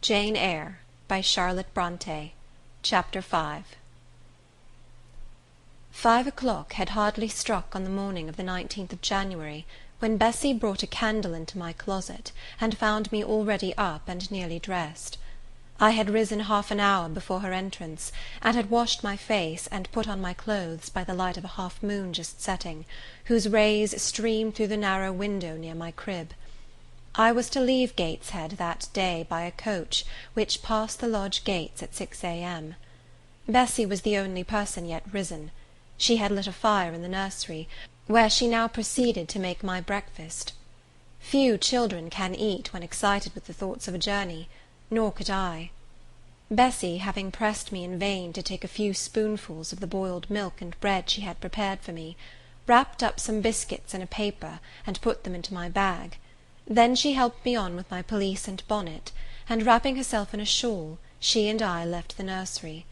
Jane Eyre, by Charlotte Bronte. Chapter 5. 5 o'clock had hardly struck on the morning of the 19th of January, when Bessie brought a candle into my closet, and found me already up and nearly dressed. I had risen half an hour before her entrance, and had washed my face and put on my clothes by the light of a half moon just setting, whose rays streamed through the narrow window near my crib. I was to leave Gateshead that day by a coach which passed the lodge gates at 6 a.m. Bessie was the only person yet risen. She had lit a fire in the nursery, where she now proceeded to make my breakfast. Few children can eat when excited with the thoughts of a journey, nor could I. Bessie, having pressed me in vain to take a few spoonfuls of the boiled milk and bread she had prepared for me, wrapped up some biscuits in a paper, and put them into my bag. Then she helped me on with my pelisse and bonnet, and wrapping herself in a shawl, she and I left the nursery.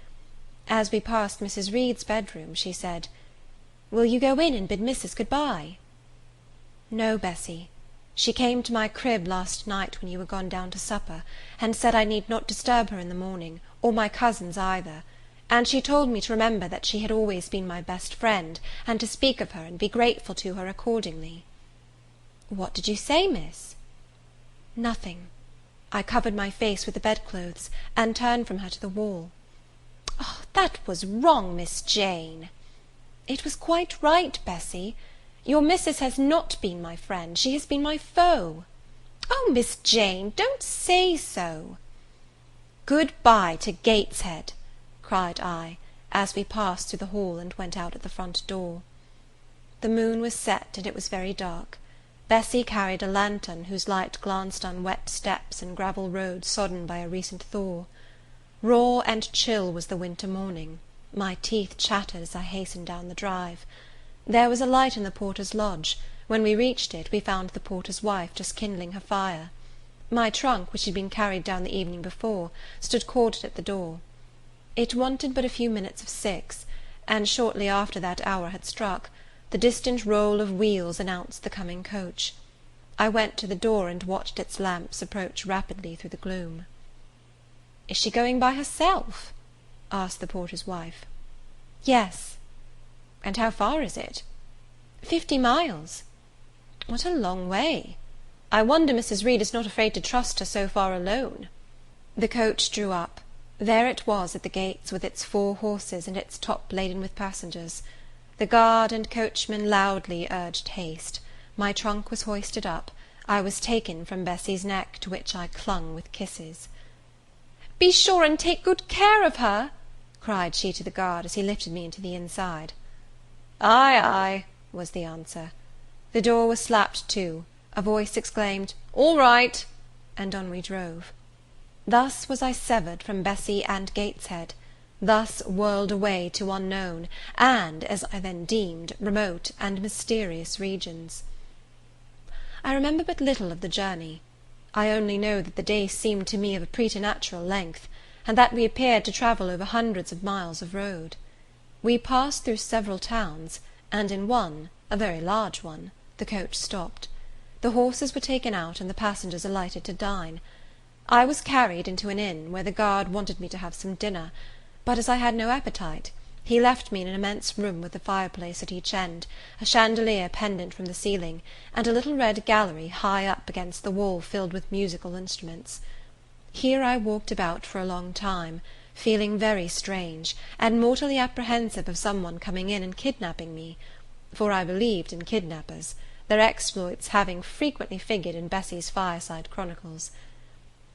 As we passed Mrs. Reed's bedroom, she said, "Will you go in and bid Missus good-bye?" "No, Bessie. She came to my crib last night when you were gone down to supper, and said I need not disturb her in the morning, or my cousins either; and she told me to remember that she had always been my best friend, and to speak of her and be grateful to her accordingly." "What did you say, miss?" "Nothing. I covered my face with the bedclothes, and turned from her to the wall." "Oh, that was wrong, Miss Jane." "It was quite right, Bessie. Your missus has not been my friend, she has been my foe." "Oh, Miss Jane, don't say so." "Good-bye to Gateshead," cried I, as we passed through the hall and went out at the front door. The moon was set, and it was very dark. Bessie carried a lantern, whose light glanced on wet steps and gravel roads sodden by a recent thaw. Raw and chill was the winter morning. My teeth chattered as I hastened down the drive. There was a light in the porter's lodge. When we reached it, we found the porter's wife just kindling her fire. My trunk, which had been carried down the evening before, stood corded at the door. It wanted but a few minutes of 6, and shortly after that hour had struck, the distant roll of wheels announced the coming coach. I went to the door, and watched its lamps approach rapidly through the gloom. "Is she going by herself?" asked the porter's wife. "Yes." "And how far is it?" 50 miles. "What a long way! I wonder Mrs. Reed is not afraid to trust her so far alone." The coach drew up. There it was at the gates, with its 4 horses, and its top laden with passengers. The guard and coachman loudly urged haste. My trunk was hoisted up. I was taken from Bessie's neck, to which I clung with kisses. "Be sure and take good care of her," cried she to the guard, as he lifted me into the inside. "Ay, ay," was the answer. The door was slapped to. A voice exclaimed, "All right," and on we drove. Thus was I severed from Bessie and Gateshead, thus whirled away to unknown, and, as I then deemed, remote and mysterious regions. I remember but little of the journey. I only know that the day seemed to me of a preternatural length, and that we appeared to travel over hundreds of miles of road. We passed through several towns, and in one, a very large one, the coach stopped. The horses were taken out, and the passengers alighted to dine. I was carried into an inn, where the guard wanted me to have some dinner, but as I had no appetite, he left me in an immense room with a fireplace at each end, a chandelier pendant from the ceiling, and a little red gallery high up against the wall filled with musical instruments. Here I walked about for a long time, feeling very strange, and mortally apprehensive of some one coming in and kidnapping me, for I believed in kidnappers, their exploits having frequently figured in Bessie's fireside chronicles.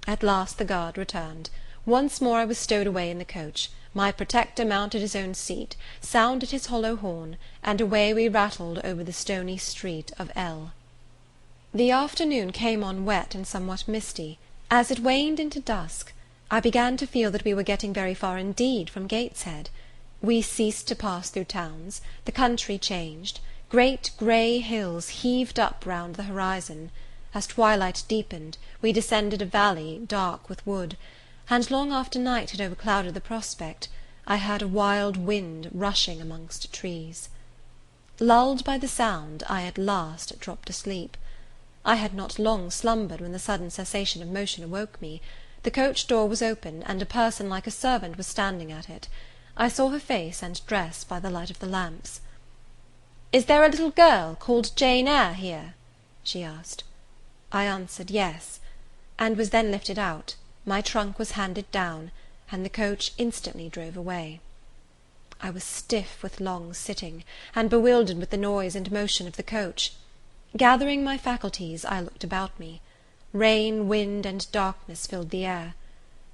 At last the guard returned. Once more I was stowed away in the coach. My protector mounted his own seat, sounded his hollow horn, and away we rattled over the stony street of L. The afternoon came on wet and somewhat misty. As it waned into dusk, I began to feel that we were getting very far indeed from Gateshead. We ceased to pass through towns, the country changed, great grey hills heaved up round the horizon. As twilight deepened, we descended a valley, dark with wood, and long after night had overclouded the prospect, I heard a wild wind rushing amongst trees. Lulled by the sound, I at last dropped asleep. I had not long slumbered when the sudden cessation of motion awoke me. The coach door was open, and a person like a servant was standing at it. I saw her face and dress by the light of the lamps. "Is there a little girl called Jane Eyre here?" she asked. I answered yes, and was then lifted out. My trunk was handed down, and the coach instantly drove away. I was stiff with long sitting, and bewildered with the noise and motion of the coach. Gathering my faculties, I looked about me. Rain, wind, and darkness filled the air.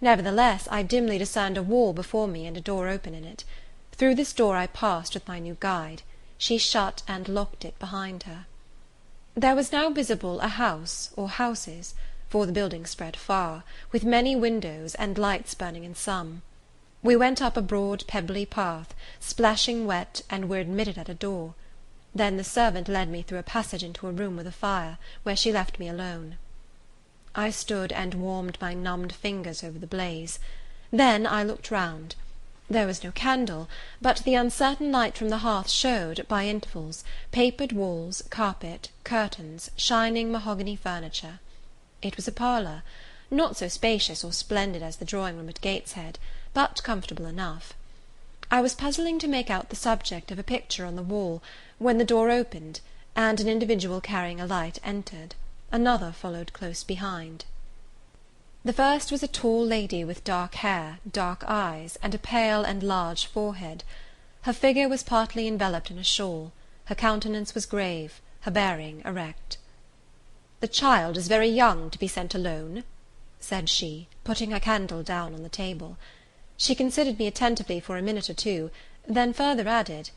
Nevertheless, I dimly discerned a wall before me and a door open in it. Through this door I passed with my new guide. She shut and locked it behind her. There was now visible a house, or houses, for the building spread far, with many windows, and lights burning in some. We went up a broad pebbly path, splashing wet, and were admitted at a door. Then the servant led me through a passage into a room with a fire, where she left me alone. I stood and warmed my numbed fingers over the blaze. Then I looked round. There was no candle, but the uncertain light from the hearth showed, by intervals, papered walls, carpet, curtains, shining mahogany furniture. It was a parlour, not so spacious or splendid as the drawing-room at Gateshead, but comfortable enough. I was puzzling to make out the subject of a picture on the wall, when the door opened, and an individual carrying a light entered. Another followed close behind. The first was a tall lady with dark hair, dark eyes, and a pale and large forehead. Her figure was partly enveloped in a shawl. Her countenance was grave, her bearing erect. "The child is very young to be sent alone," said she, putting her candle down on the table. She considered me attentively for a minute or two, then further added,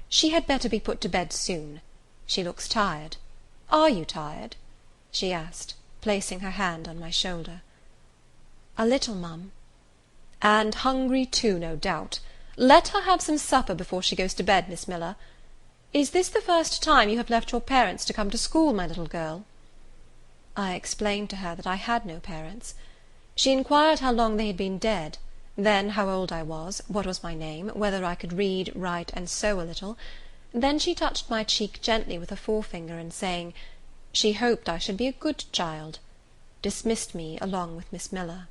"She had better be put to bed soon. She looks tired. Are you tired?" she asked, placing her hand on my shoulder. "A little, ma'am." "And hungry too, no doubt. Let her have some supper before she goes to bed, Miss Miller. Is this the first time you have left your parents to come to school, my little girl?" I explained to her that I had no parents. She inquired how long they had been dead, then how old I was, what was my name, whether I could read, write, and sew a little. Then she touched my cheek gently with her forefinger, and saying, she hoped I should be a good child, dismissed me along with Miss Miller.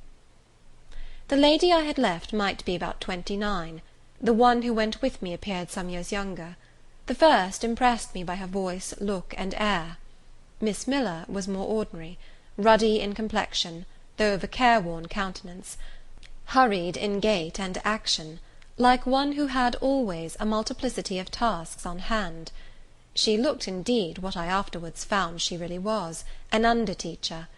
The lady I had left might be about 29. The one who went with me appeared some years younger. The first impressed me by her voice, look, and air. Miss Miller was more ordinary, ruddy in complexion, though of a careworn countenance, hurried in gait and action, like one who had always a multiplicity of tasks on hand. She looked, indeed, what I afterwards found she really was, an under-teacher.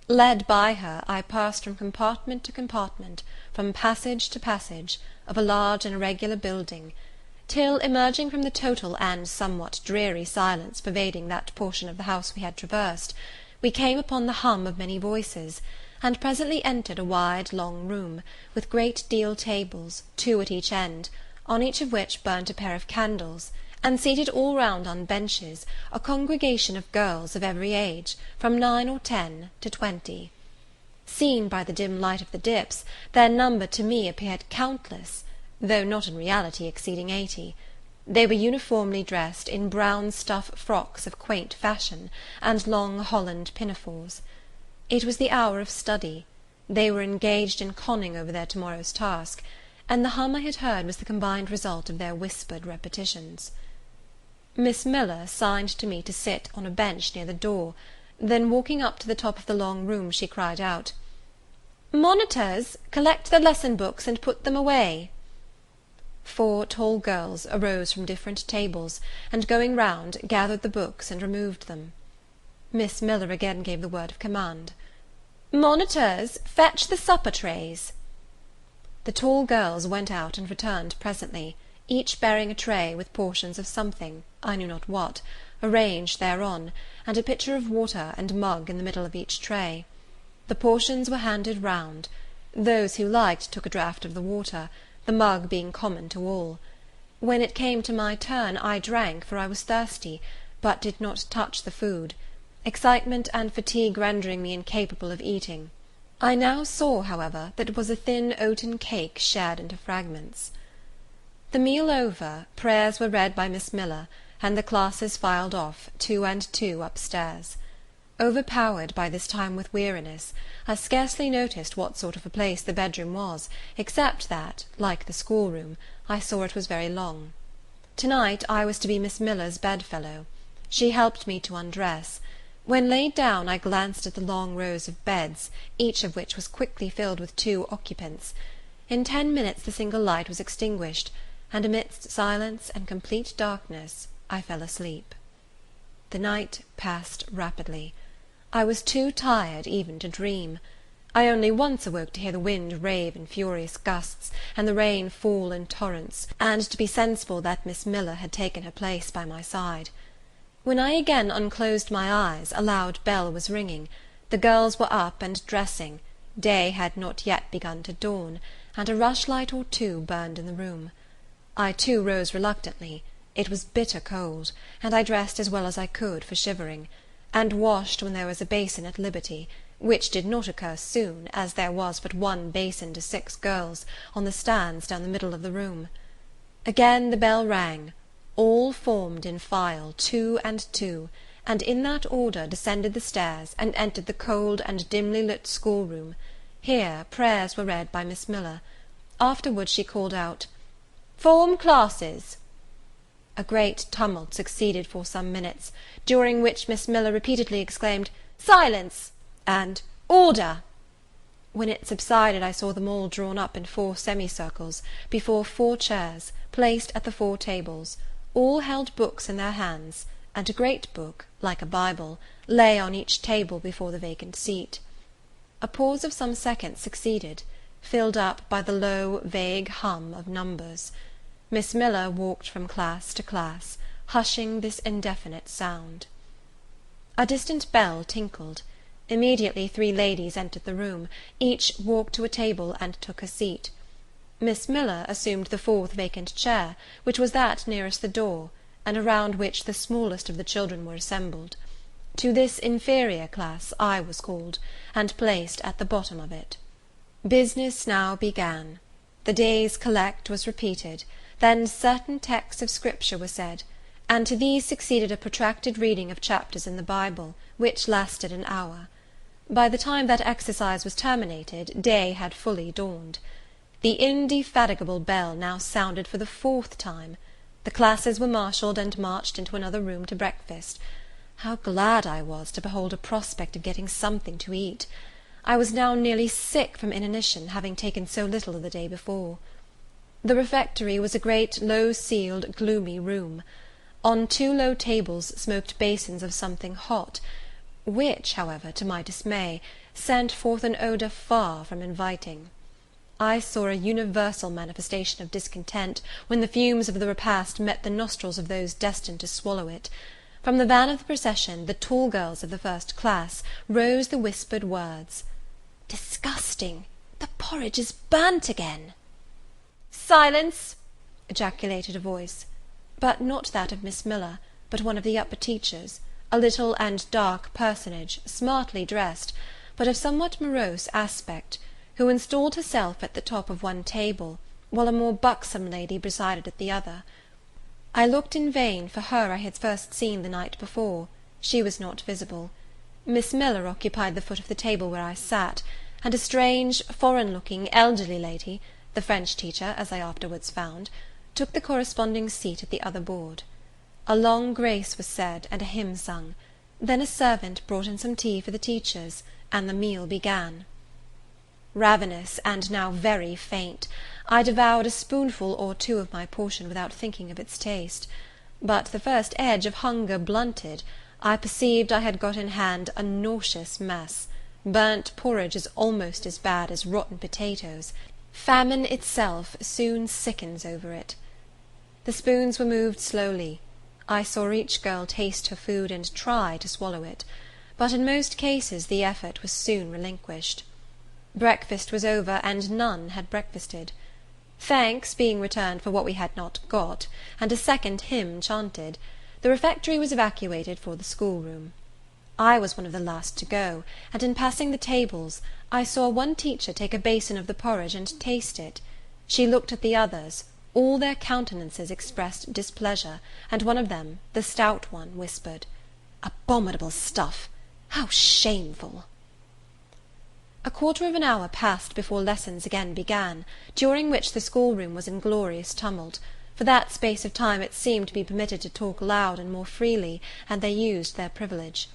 Led by her, I passed from compartment to compartment, from passage to passage, of a large and irregular building, till, emerging from the total and somewhat dreary silence pervading that portion of the house we had traversed, we came upon the hum of many voices, and presently entered a wide long room, with great deal tables, 2 at each end, on each of which burnt a pair of candles, and seated all round on benches, a congregation of girls of every age, from 9 or 10 to 20. Seen by the dim light of the dips, their number to me appeared countless, though not in reality exceeding 80. They were uniformly dressed in brown stuff frocks of quaint fashion, and long Holland pinafores. It was the hour of study. They were engaged in conning over their to-morrow's task, and the hum I had heard was the combined result of their whispered repetitions. Miss Miller signed to me to sit on a bench near the door. Then, walking up to the top of the long room, she cried out, "Monitors, collect the lesson books and put them away." 4 tall girls arose from different tables, and going round, gathered the books and removed them. Miss Miller again gave the word of command, "Monitors, fetch the supper trays." The tall girls went out and returned presently, each bearing a tray with portions of something, I knew not what, arranged thereon, and a pitcher of water and mug in the middle of each tray. The portions were handed round. Those who liked took a draught of the water, the mug being common to all. When it came to my turn, I drank, for I was thirsty, but did not touch the food, excitement and fatigue rendering me incapable of eating. I now saw, however, that it was a thin oaten cake shared into fragments. The meal over, prayers were read by Miss Miller, and the classes filed off, 2 and 2, upstairs. Overpowered by this time with weariness, I scarcely noticed what sort of a place the bedroom was, except that, like the schoolroom, I saw it was very long. To-night I was to be Miss Miller's bedfellow. She helped me to undress. When laid down, I glanced at the long rows of beds, each of which was quickly filled with 2 occupants. In 10 minutes the single light was extinguished, and amidst silence and complete darkness I fell asleep. The night passed rapidly. I was too tired even to dream. I only once awoke to hear the wind rave in furious gusts, and the rain fall in torrents, and to be sensible that Miss Miller had taken her place by my side. When I again unclosed my eyes, a loud bell was ringing. The girls were up and dressing. Day had not yet begun to dawn, and a rushlight or 2 burned in the room. I too rose reluctantly. It was bitter cold, and I dressed as well as I could for shivering, and washed when there was a basin at liberty, which did not occur soon, as there was but 1 basin to 6 girls, on the stands down the middle of the room. Again the bell rang. All formed in file, 2 and 2, and in that order descended the stairs, and entered the cold and dimly lit schoolroom. Here prayers were read by Miss Miller. Afterwards she called out, "Form classes." A great tumult succeeded for some minutes, during which Miss Miller repeatedly exclaimed, "Silence!" and "Order!" When it subsided, I saw them all drawn up in 4 semicircles, before 4 chairs, placed at the 4 tables. All held books in their hands, and a great book, like a Bible, lay on each table before the vacant seat. A pause of some seconds succeeded, filled up by the low, vague hum of numbers. Miss Miller walked from class to class, hushing this indefinite sound. A distant bell tinkled. Immediately 3 ladies entered the room. Each walked to a table and took her seat. Miss Miller assumed the 4th vacant chair, which was that nearest the door, and around which the smallest of the children were assembled. To this inferior class I was called, and placed at the bottom of it. Business now began. The day's collect was repeated, then certain texts of Scripture were said, and to these succeeded a protracted reading of chapters in the Bible, which lasted an hour. By the time that exercise was terminated, day had fully dawned. The indefatigable bell now sounded for the 4th time. The classes were marshalled and marched into another room to breakfast. How glad I was to behold a prospect of getting something to eat! I was now nearly sick from inanition, having taken so little the day before. The refectory was a great low-ceiled, gloomy room. On 2 low tables smoked basins of something hot, which, however, to my dismay, sent forth an odour far from inviting. I saw a universal manifestation of discontent when the fumes of the repast met the nostrils of those destined to swallow it. From the van of the procession, the tall girls of the 1st class, rose the whispered words, "Disgusting! The porridge is burnt again!" "Silence!" ejaculated a voice, but not that of Miss Miller, but one of the upper teachers, a little and dark personage, smartly dressed, but of somewhat morose aspect, who installed herself at the top of one table, while a more buxom lady presided at the other. I looked in vain for her I had first seen the night before. She was not visible. Miss Miller occupied the foot of the table where I sat, and a strange, foreign-looking, elderly lady, the French teacher, as I afterwards found, took the corresponding seat at the other board. A long grace was said, and a hymn sung. Then a servant brought in some tea for the teachers, and the meal began. Ravenous, and now very faint, I devoured a spoonful or 2 of my portion without thinking of its taste; but the first edge of hunger blunted, I perceived I had got in hand a nauseous mess. Burnt porridge is almost as bad as rotten potatoes. Famine itself soon sickens over it. The spoons were moved slowly. I saw each girl taste her food and try to swallow it, but in most cases the effort was soon relinquished. Breakfast was over, and none had breakfasted. Thanks being returned for what we had not got, and a second hymn chanted, the refectory was evacuated for the schoolroom. I was one of the last to go, and in passing the tables, I saw one teacher take a basin of the porridge and taste it. She looked at the others. All their countenances expressed displeasure, and one of them, the stout one, whispered, "Abominable stuff! How shameful! A quarter of an hour passed before lessons again began, during which the schoolroom was in glorious tumult. For that space of time it seemed to be permitted to talk loud and more freely, and they used their privilege.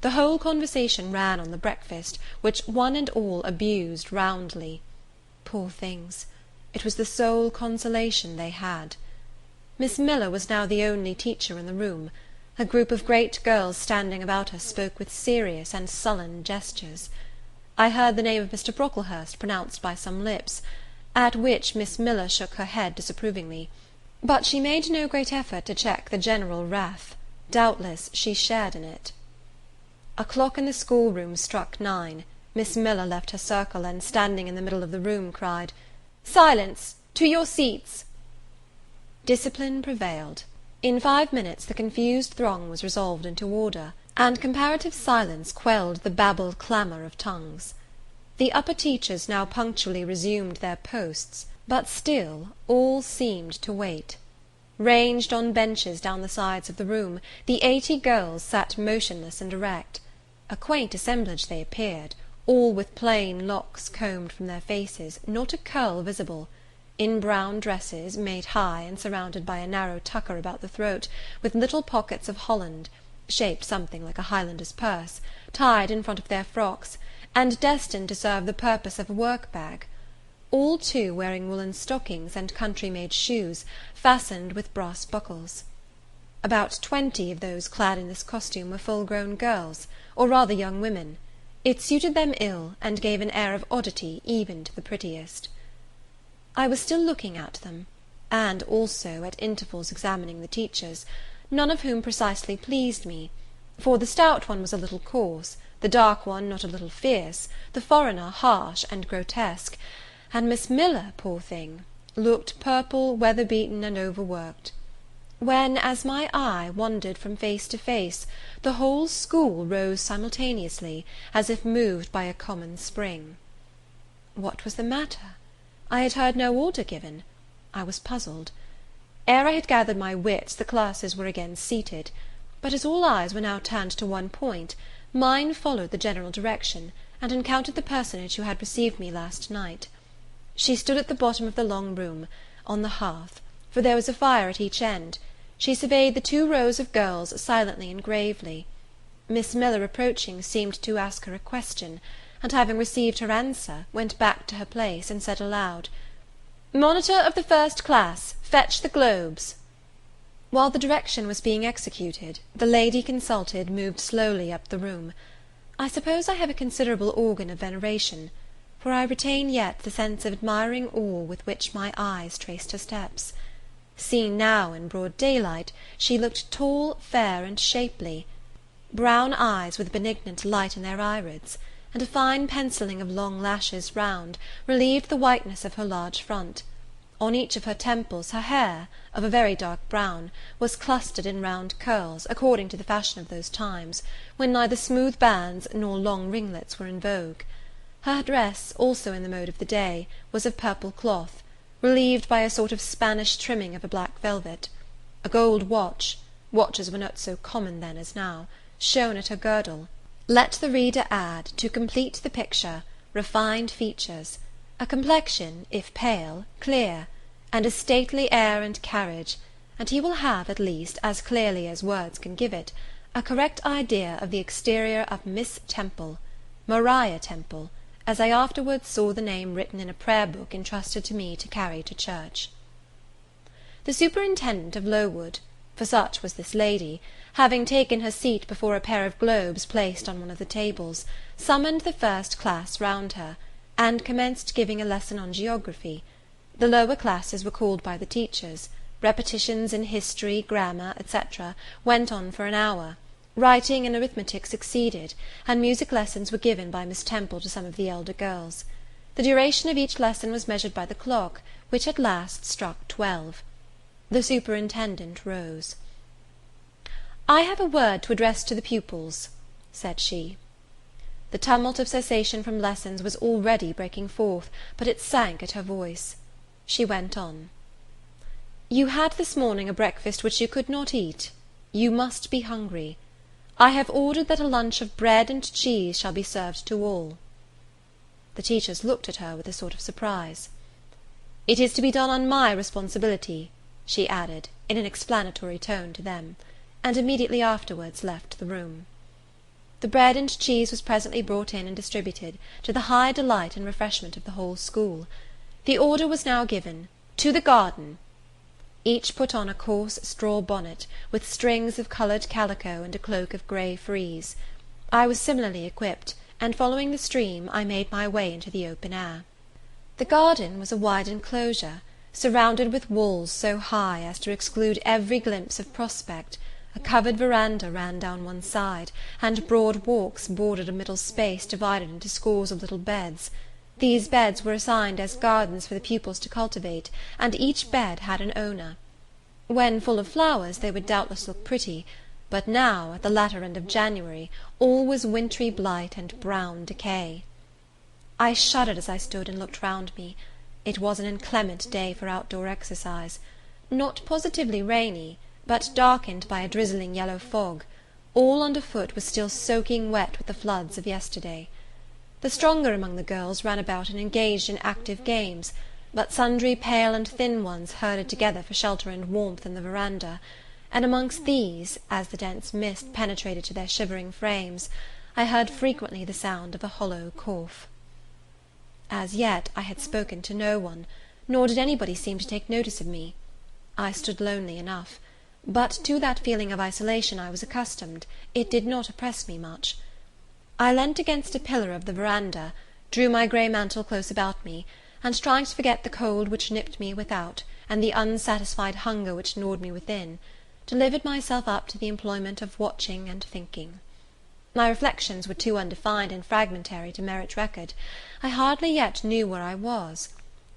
The whole conversation ran on the breakfast, which one and all abused roundly. Poor things! It was the sole consolation they had. Miss Miller was now the only teacher in the room. A group of great girls standing about her spoke with serious and sullen gestures. I heard the name of Mr Brocklehurst pronounced by some lips, at which Miss Miller shook her head disapprovingly, but she made no great effort to check the general wrath. Doubtless she shared in it. A clock in the schoolroom struck 9. Miss Miller left her circle, and standing in the middle of the room, cried, "Silence! To your seats!" Discipline prevailed. In 5 minutes the confused throng was resolved into order, and comparative silence quelled the babbled clamour of tongues. The upper teachers now punctually resumed their posts, but still all seemed to wait. Ranged on benches down the sides of the room, the 80 girls sat motionless and erect. A quaint assemblage they appeared, all with plain locks combed from their faces, not a curl visible, in brown dresses, made high and surrounded by a narrow tucker about the throat, with little pockets of holland, shaped something like a Highlander's purse, tied in front of their frocks, and destined to serve the purpose of a work-bag. All, too, wearing woollen stockings and country-made shoes, fastened with brass buckles. About 20 of those clad in this costume were full-grown girls, or rather young women. It suited them ill, and gave an air of oddity even to the prettiest. I was still looking at them, and also at intervals examining the teachers, none of whom precisely pleased me, for the stout one was a little coarse, the dark one not a little fierce, the foreigner harsh and grotesque, and Miss Miller, poor thing, looked purple, weather-beaten, and overworked. When, as my eye wandered from face to face, the whole school rose simultaneously, as if moved by a common spring. What was the matter? I had heard no order given. I was puzzled. Ere I had gathered my wits, the classes were again seated, but as all eyes were now turned to one point, mine followed the general direction, and encountered the personage who had received me last night. She stood at the bottom of the long room, on the hearth, for there was a fire at each end. She surveyed the 2 rows of girls silently and gravely. Miss Miller, approaching, seemed to ask her a question, and having received her answer, went back to her place, and said aloud, "Monitor of the first class, fetch the globes." While the direction was being executed, the lady consulted moved slowly up the room. I suppose I have a considerable organ of veneration, for I retain yet the sense of admiring awe with which my eyes traced her steps. Seen now in broad daylight, she looked tall, fair, and shapely. Brown eyes with a benignant light in their irids, and a fine pencilling of long lashes round, relieved the whiteness of her large front. On each of her temples her hair, of a very dark brown, was clustered in round curls, according to the fashion of those times, when neither smooth bands nor long ringlets were in vogue. Her dress, also in the mode of the day, was of purple cloth, relieved by a sort of Spanish trimming of a black velvet. A gold watch, watches were not so common then as now, shone at her girdle. Let the reader add, to complete the picture, refined features, a complexion, if pale, clear, and a stately air and carriage, and he will have, at least, as clearly as words can give it, a correct idea of the exterior of Miss Temple, Maria Temple, as I afterwards saw the name written in a prayer book entrusted to me to carry to church. The superintendent of Lowood, for such was this lady, having taken her seat before a pair of globes placed on one of the tables, summoned the first class round her, and commenced giving a lesson on geography. The lower classes were called by the teachers. Repetitions in history, grammar, etc., went on for an hour. Writing and arithmetic succeeded, and music lessons were given by Miss Temple to some of the elder girls. The duration of each lesson was measured by the clock, which at last struck 12. The superintendent rose. "I have a word to address to the pupils," said she. The tumult of cessation from lessons was already breaking forth, but it sank at her voice. She went on. "You had this morning a breakfast which you could not eat. You must be hungry. I have ordered that a lunch of bread and cheese shall be served to all." The teachers looked at her with a sort of surprise. "It is to be done on my responsibility," she added, in an explanatory tone to them, and immediately afterwards left the room. The bread and cheese was presently brought in and distributed, to the high delight and refreshment of the whole school. The order was now given, "To the garden." Each put on a coarse straw bonnet, with strings of coloured calico and a cloak of grey frieze. I was similarly equipped, and following the stream, I made my way into the open air. The garden was a wide enclosure, surrounded with walls so high as to exclude every glimpse of prospect. A covered verandah ran down one side, and broad walks bordered a middle space divided into scores of little beds. These beds were assigned as gardens for the pupils to cultivate, and each bed had an owner. When full of flowers they would doubtless look pretty, but now, at the latter end of January, all was wintry blight and brown decay. I shuddered as I stood and looked round me. It was an inclement day for outdoor exercise. Not positively rainy, but darkened by a drizzling yellow fog. All under foot was still soaking wet with the floods of yesterday. The stronger among the girls ran about and engaged in active games, but sundry pale and thin ones herded together for shelter and warmth in the verandah, and amongst these, as the dense mist penetrated to their shivering frames, I heard frequently the sound of a hollow cough. As yet I had spoken to no one, nor did anybody seem to take notice of me. I stood lonely enough, but to that feeling of isolation I was accustomed, it did not oppress me much. I leant against a pillar of the verandah, drew my grey mantle close about me, and trying to forget the cold which nipped me without, and the unsatisfied hunger which gnawed me within, delivered myself up to the employment of watching and thinking. My reflections were too undefined and fragmentary to merit record. I hardly yet knew where I was.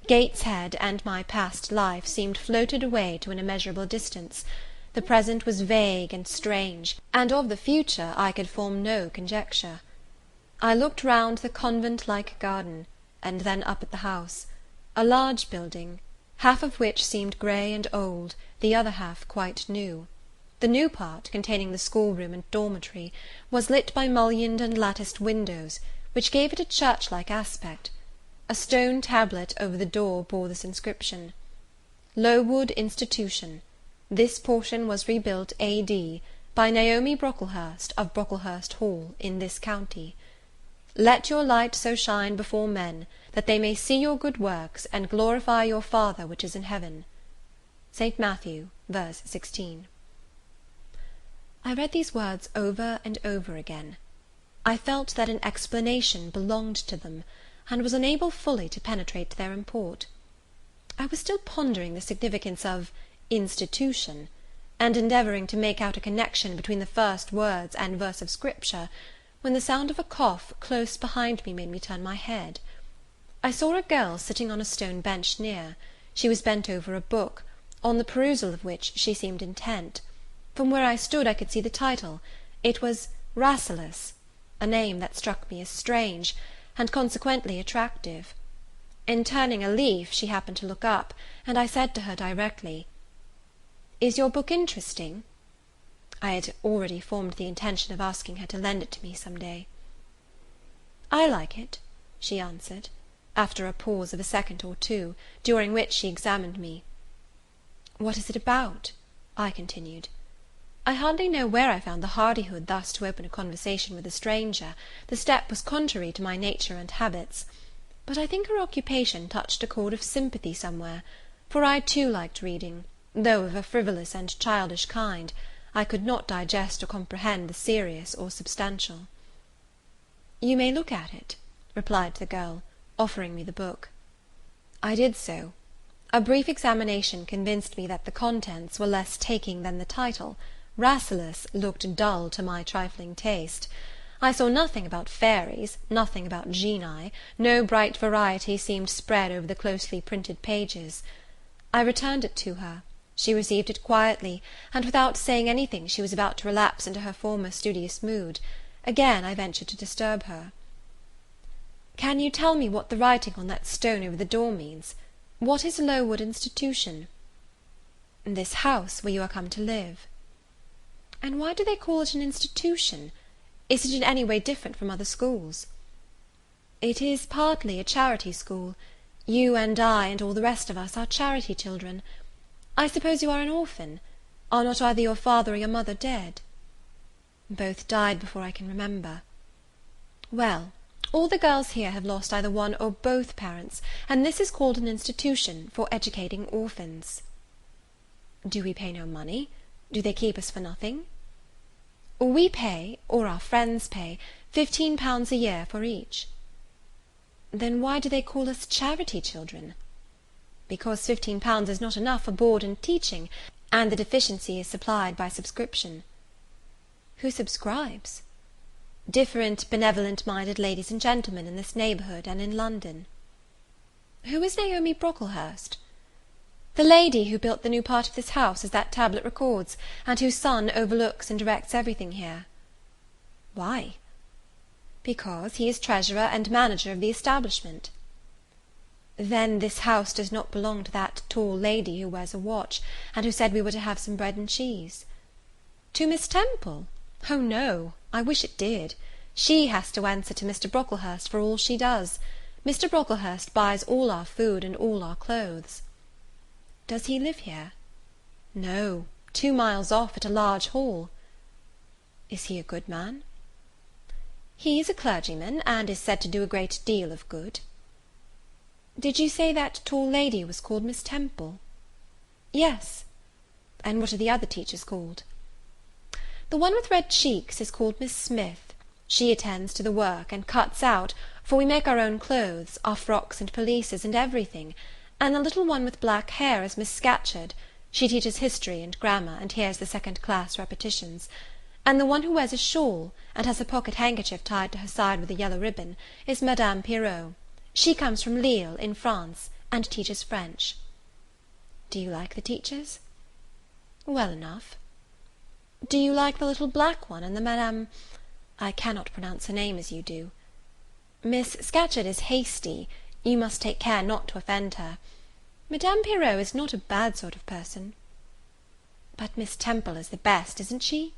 Gateshead and my past life seemed floated away to an immeasurable distance. The present was vague and strange, and of the future I could form no conjecture. I looked round the convent-like garden, and then up at the house, a large building, half of which seemed grey and old, the other half quite new. The new part, containing the schoolroom and dormitory, was lit by mullioned and latticed windows, which gave it a church-like aspect. A stone tablet over the door bore this inscription: "Lowood Institution. This portion was rebuilt A.D. by Naomi Brocklehurst of Brocklehurst Hall, in this county. Let your light so shine before men, that they may see your good works, and glorify your Father which is in heaven." St. Matthew, verse 16. I read these words over and over again. I felt that an explanation belonged to them, and was unable fully to penetrate their import. I was still pondering the significance of institution, and endeavouring to make out a connection between the first words and verse of Scripture, when the sound of a cough close behind me made me turn my head. I saw a girl sitting on a stone bench near. She was bent over a book, on the perusal of which she seemed intent. From where I stood I could see the title. It was Rasselas, a name that struck me as strange, and consequently attractive. In turning a leaf she happened to look up, and I said to her directly, "Is your book interesting?" I had already formed the intention of asking her to lend it to me some day. "I like it," she answered, after a pause of a second or two, during which she examined me. "What is it about?" I continued. I hardly know where I found the hardihood thus to open a conversation with a stranger. The step was contrary to my nature and habits, but I think her occupation touched a chord of sympathy somewhere, for I too liked reading, though of a frivolous and childish kind. I could not digest or comprehend the serious or substantial. "You may look at it," replied the girl, offering me the book. I did so. A brief examination convinced me that the contents were less taking than the title. Rasselas looked dull to my trifling taste. I saw nothing about fairies, nothing about genii, no bright variety seemed spread over the closely printed pages. I returned it to her. She received it quietly, and without saying anything she was about to relapse into her former studious mood. Again I ventured to disturb her. "Can you tell me what the writing on that stone over the door means? What is Lowood Institution?" "This house where you are come to live." And why do they call it an institution? Is it in any way different from other schools? It is partly a charity school. You and I and all the rest of us are charity children. I suppose you are an orphan. Are not either your father or your mother dead? Both died before I can remember. Well, all the girls here have lost either one or both parents, and this is called an institution for educating orphans. Do we pay no money? Do they keep us for nothing? We pay, or our friends pay, £15 a year for each. Then why do they call us charity children? Because £15 is not enough for board and teaching, and the deficiency is supplied by subscription. Who subscribes? Different benevolent-minded ladies and gentlemen in this neighbourhood and in London. Who is Naomi Brocklehurst? The lady who built the new part of this house, as that tablet records, and whose son overlooks and directs everything here. Why? Because he is treasurer and manager of the establishment. Then this house does not belong to that tall lady who wears a watch, and who said we were to have some bread and cheese. To Miss Temple? Oh, no, I wish it did. She has to answer to Mr Brocklehurst for all she does. Mr Brocklehurst buys all our food and all our clothes. Does he live here? No, 2 miles off at a large hall. Is he a good man? He is a clergyman, and is said to do a great deal of good. Did you say that tall lady was called Miss Temple? Yes. And what are the other teachers called? The one with red cheeks is called Miss Smith. She attends to the work, and cuts out, for we make our own clothes, our frocks and pelisses, and everything, and the little one with black hair is Miss Scatcherd. She teaches history and grammar, and hears the second-class repetitions. And the one who wears a shawl, and has a pocket-handkerchief tied to her side with a yellow ribbon, is Madame Pirot. She comes from Lille, in France, and teaches French. Do you like the teachers? Well enough. Do you like the little black one, and the Madame... I cannot pronounce her name as you do. Miss Scatcherd is hasty. You must take care not to offend her. Madame Pirot is not a bad sort of person. But Miss Temple is the best, isn't she?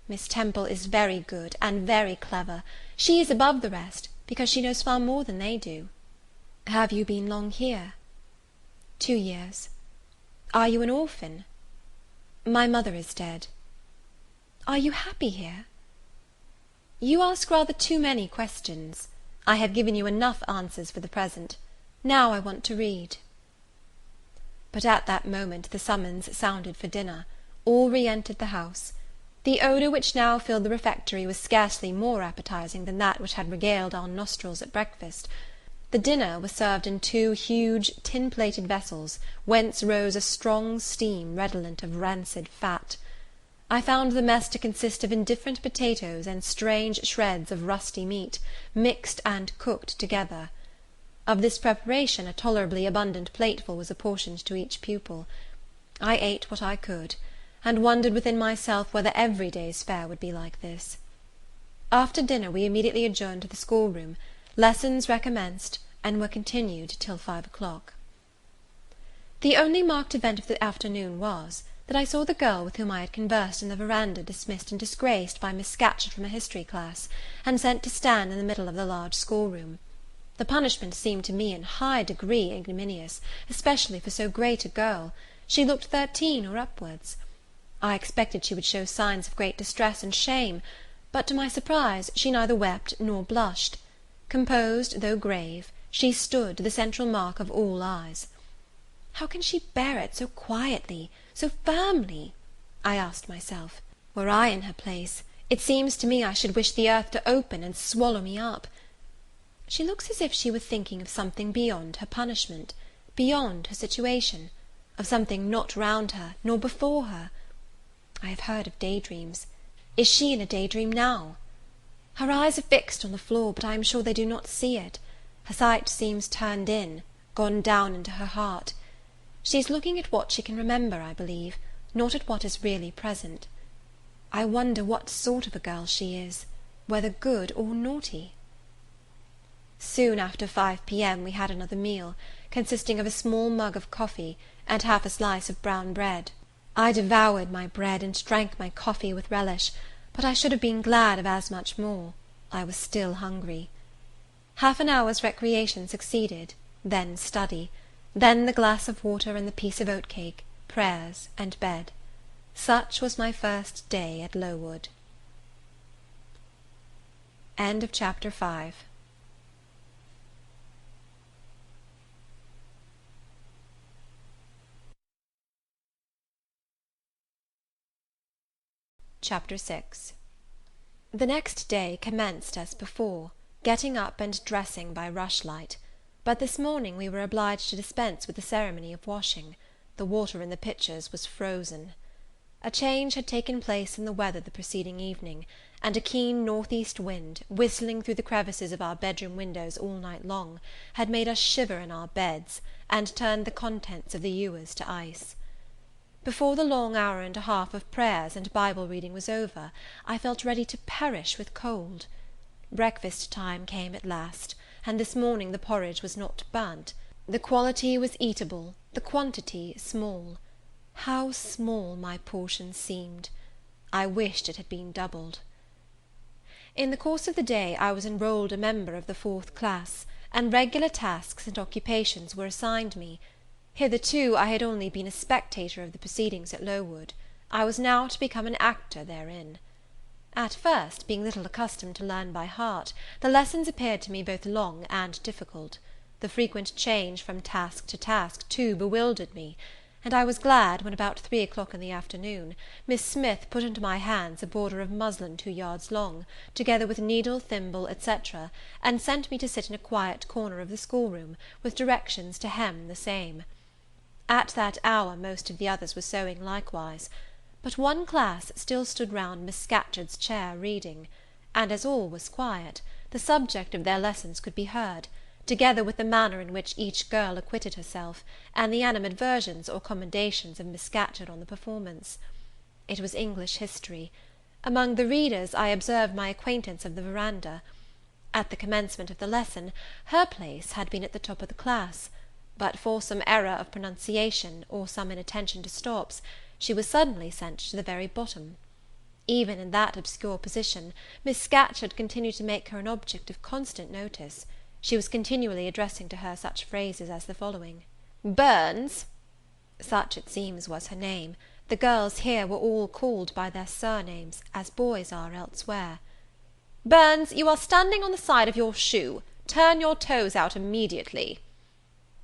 Miss Temple is very good, and very clever. She is above the rest, because she knows far more than they do. Have you been long here? 2 years. Are you an orphan? My mother is dead. Are you happy here? You ask rather too many questions. I have given you enough answers for the present. Now I want to read. But at that moment the summons sounded for dinner. All re-entered the house. The odour which now filled the refectory was scarcely more appetizing than that which had regaled our nostrils at breakfast. The dinner was served in 2 huge tin-plated vessels, whence rose a strong steam redolent of rancid fat. I found the mess to consist of indifferent potatoes and strange shreds of rusty meat, mixed and cooked together. Of this preparation a tolerably abundant plateful was apportioned to each pupil. I ate what I could, and wondered within myself whether every day's fare would be like this. After dinner we immediately adjourned to the schoolroom. Lessons recommenced, and were continued till 5 o'clock. The only marked event of the afternoon was, that I saw the girl with whom I had conversed in the verandah dismissed and disgraced by Miss Scatcherd from a history class, and sent to stand in the middle of the large schoolroom. The punishment seemed to me in high degree ignominious, especially for so great a girl. She looked 13 or upwards. I expected she would show signs of great distress and shame, but to my surprise she neither wept nor blushed. Composed, though grave, she stood, the central mark of all eyes. How can she bear it so quietly, so firmly? I asked myself. Were I in her place, it seems to me I should wish the earth to open and swallow me up. She looks as if she were thinking of something beyond her punishment, beyond her situation, of something not round her, nor before her. I have heard of daydreams. Is she in a daydream now? Her eyes are fixed on the floor, but I am sure they do not see it. Her sight seems turned in, gone down into her heart. She is looking at what she can remember, I believe, not at what is really present. I wonder what sort of a girl she is, whether good or naughty. Soon after 5 p.m. we had another meal, consisting of a small mug of coffee, and half a slice of brown bread. I devoured my bread and drank my coffee with relish, but I should have been glad of as much more. I was still hungry. Half an hour's recreation succeeded, then study, then the glass of water and the piece of oat-cake, prayers, and bed. Such was my first day at Lowood. End of chapter 5. Chapter 6. The next day commenced as before, getting up and dressing by rushlight; but this morning we were obliged to dispense with the ceremony of washing. The water in the pitchers was frozen. A change had taken place in the weather the preceding evening, and a keen north-east wind, whistling through the crevices of our bedroom windows all night long, had made us shiver in our beds, and turned the contents of the ewers to ice. Before the long hour and a half of prayers and Bible reading was over, I felt ready to perish with cold. Breakfast time came at last, and this morning the porridge was not burnt. The quality was eatable, the quantity small. How small my portion seemed! I wished it had been doubled. In the course of the day I was enrolled a member of the 4th class, and regular tasks and occupations were assigned me. Hitherto I had only been a spectator of the proceedings at Lowood. I was now to become an actor therein. At first, being little accustomed to learn by heart, the lessons appeared to me both long and difficult. The frequent change from task to task, too, bewildered me; and I was glad when, about 3 o'clock in the afternoon, Miss Smith put into my hands a border of muslin 2 yards long, together with needle, thimble, etc., and sent me to sit in a quiet corner of the schoolroom, with directions to hem the same. At that hour most of the others were sewing likewise; but one class still stood round Miss Scatcherd's chair reading, and as all was quiet, the subject of their lessons could be heard, together with the manner in which each girl acquitted herself, and the animadversions or commendations of Miss Scatcherd on the performance. It was English history. Among the readers I observed my acquaintance of the verandah. At the commencement of the lesson, her place had been at the top of the class; but for some error of pronunciation, or some inattention to stops, she was suddenly sent to the very bottom. Even in that obscure position, Miss Scatcherd continued to make her an object of constant notice. She was continually addressing to her such phrases as the following: "Burns," such it seems was her name; the girls here were all called by their surnames, as boys are elsewhere. "Burns, you are standing on the side of your shoe. Turn your toes out immediately."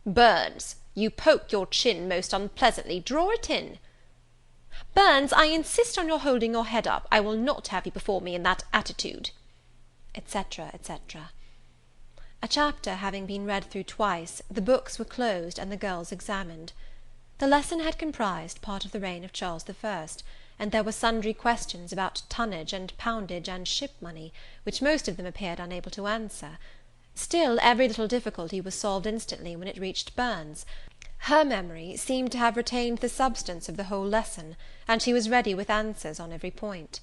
"Burns, you poke your chin most unpleasantly. Draw it in." "Burns, I insist on your holding your head up. I will not have you before me in that attitude," etc., etc. A chapter having been read through twice, the books were closed and the girls examined. The lesson had comprised part of the reign of Charles I, and there were sundry questions about tonnage and poundage and ship money, which most of them appeared unable to answer. Still, every little difficulty was solved instantly when it reached Burns. Her memory seemed to have retained the substance of the whole lesson, and she was ready with answers on every point.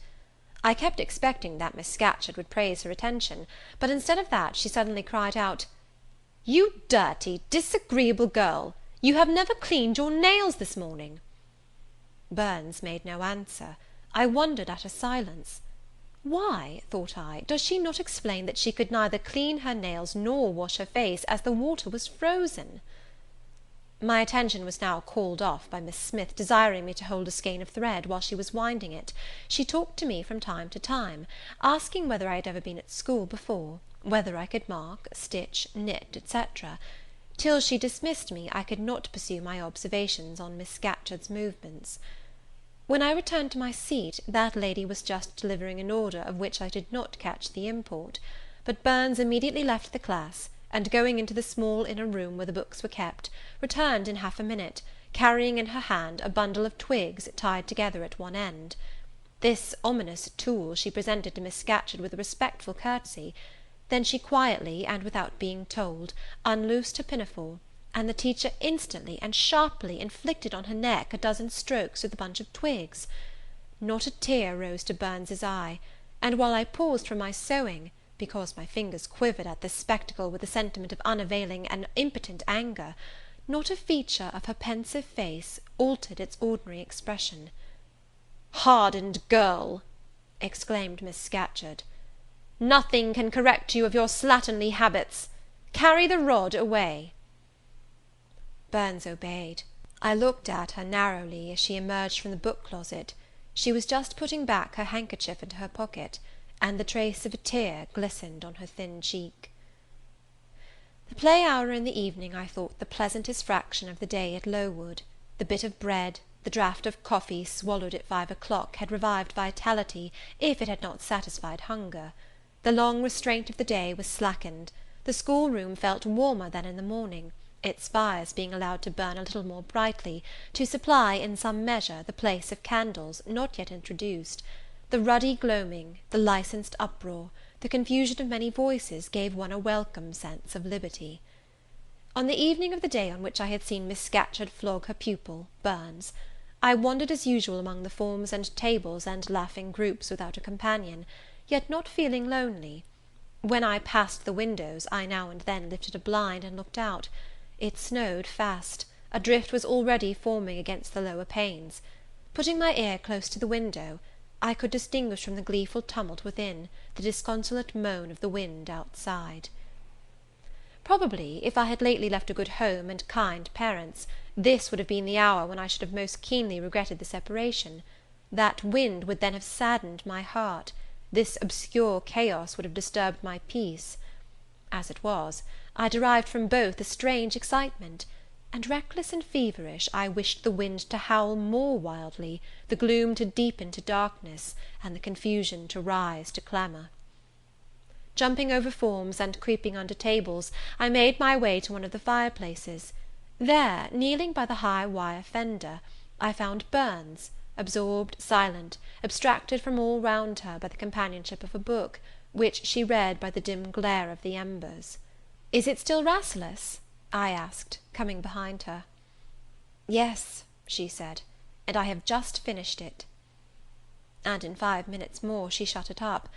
I kept expecting that Miss Scatcherd would praise her attention, but instead of that she suddenly cried out, "You dirty, disagreeable girl! You have never cleaned your nails this morning." Burns made no answer. I wondered at her silence. Why, thought I, does she not explain that she could neither clean her nails nor wash her face, as the water was frozen? My attention was now called off by Miss Smith desiring me to hold a skein of thread while she was winding it. She talked to me from time to time, asking whether I had ever been at school before, whether I could mark, stitch, knit, etc. Till she dismissed me, I could not pursue my observations on Miss Scatcherd's movements. When I returned to my seat, that lady was just delivering an order of which I did not catch the import; but Burns immediately left the class, and going into the small inner room where the books were kept, returned in half a minute, carrying in her hand a bundle of twigs tied together at one end. This ominous tool she presented to Miss Scatcherd with a respectful courtesy; then she quietly, and without being told, unloosed her pinafore, and the teacher instantly and sharply inflicted on her neck a dozen strokes with the bunch of twigs. Not a tear rose to Burns's eye, and while I paused from my sewing, because my fingers quivered at this spectacle with a sentiment of unavailing and impotent anger, Not a feature of her pensive face altered its ordinary expression. "Hardened girl!" exclaimed Miss Scatcherd. "Nothing can correct you of your slatternly habits. Carry the rod away." Burns obeyed. I looked at her narrowly as she emerged from the book closet. She was just putting back her handkerchief into her pocket, and the trace of a tear glistened on her thin cheek. The play hour in the evening I thought the pleasantest fraction of the day at Lowood. The bit of bread, the draught of coffee swallowed at 5 o'clock had revived vitality, if it had not satisfied hunger. The long restraint of the day was slackened. The schoolroom felt warmer than in the morning, its fires being allowed to burn a little more brightly, to supply, in some measure, the place of candles not yet introduced. The ruddy gloaming, the licensed uproar, the confusion of many voices gave one a welcome sense of liberty. On the evening of the day on which I had seen Miss Scatcherd flog her pupil, Burns, I wandered as usual among the forms and tables and laughing groups without a companion, yet not feeling lonely. When I passed the windows, I now and then lifted a blind and looked out. It snowed fast. A drift was already forming against the lower panes. Putting my ear close to the window, I could distinguish from the gleeful tumult within the disconsolate moan of the wind outside. Probably, if I had lately left a good home and kind parents, this would have been the hour when I should have most keenly regretted the separation. That wind would then have saddened my heart. This obscure chaos would have disturbed my peace. As it was, I derived from both a strange excitement, and, reckless and feverish, I wished the wind to howl more wildly, the gloom to deepen to darkness, and the confusion to rise to clamour. Jumping over forms and creeping under tables, I made my way to one of the fireplaces. There, kneeling by the high wire fender, I found Burns, absorbed, silent, abstracted from all round her by the companionship of a book, which she read by the dim glare of the embers. "Is it still Rasselas?" I asked, coming behind her. "Yes," she said, "and I have just finished it." And in 5 minutes more she shut it up.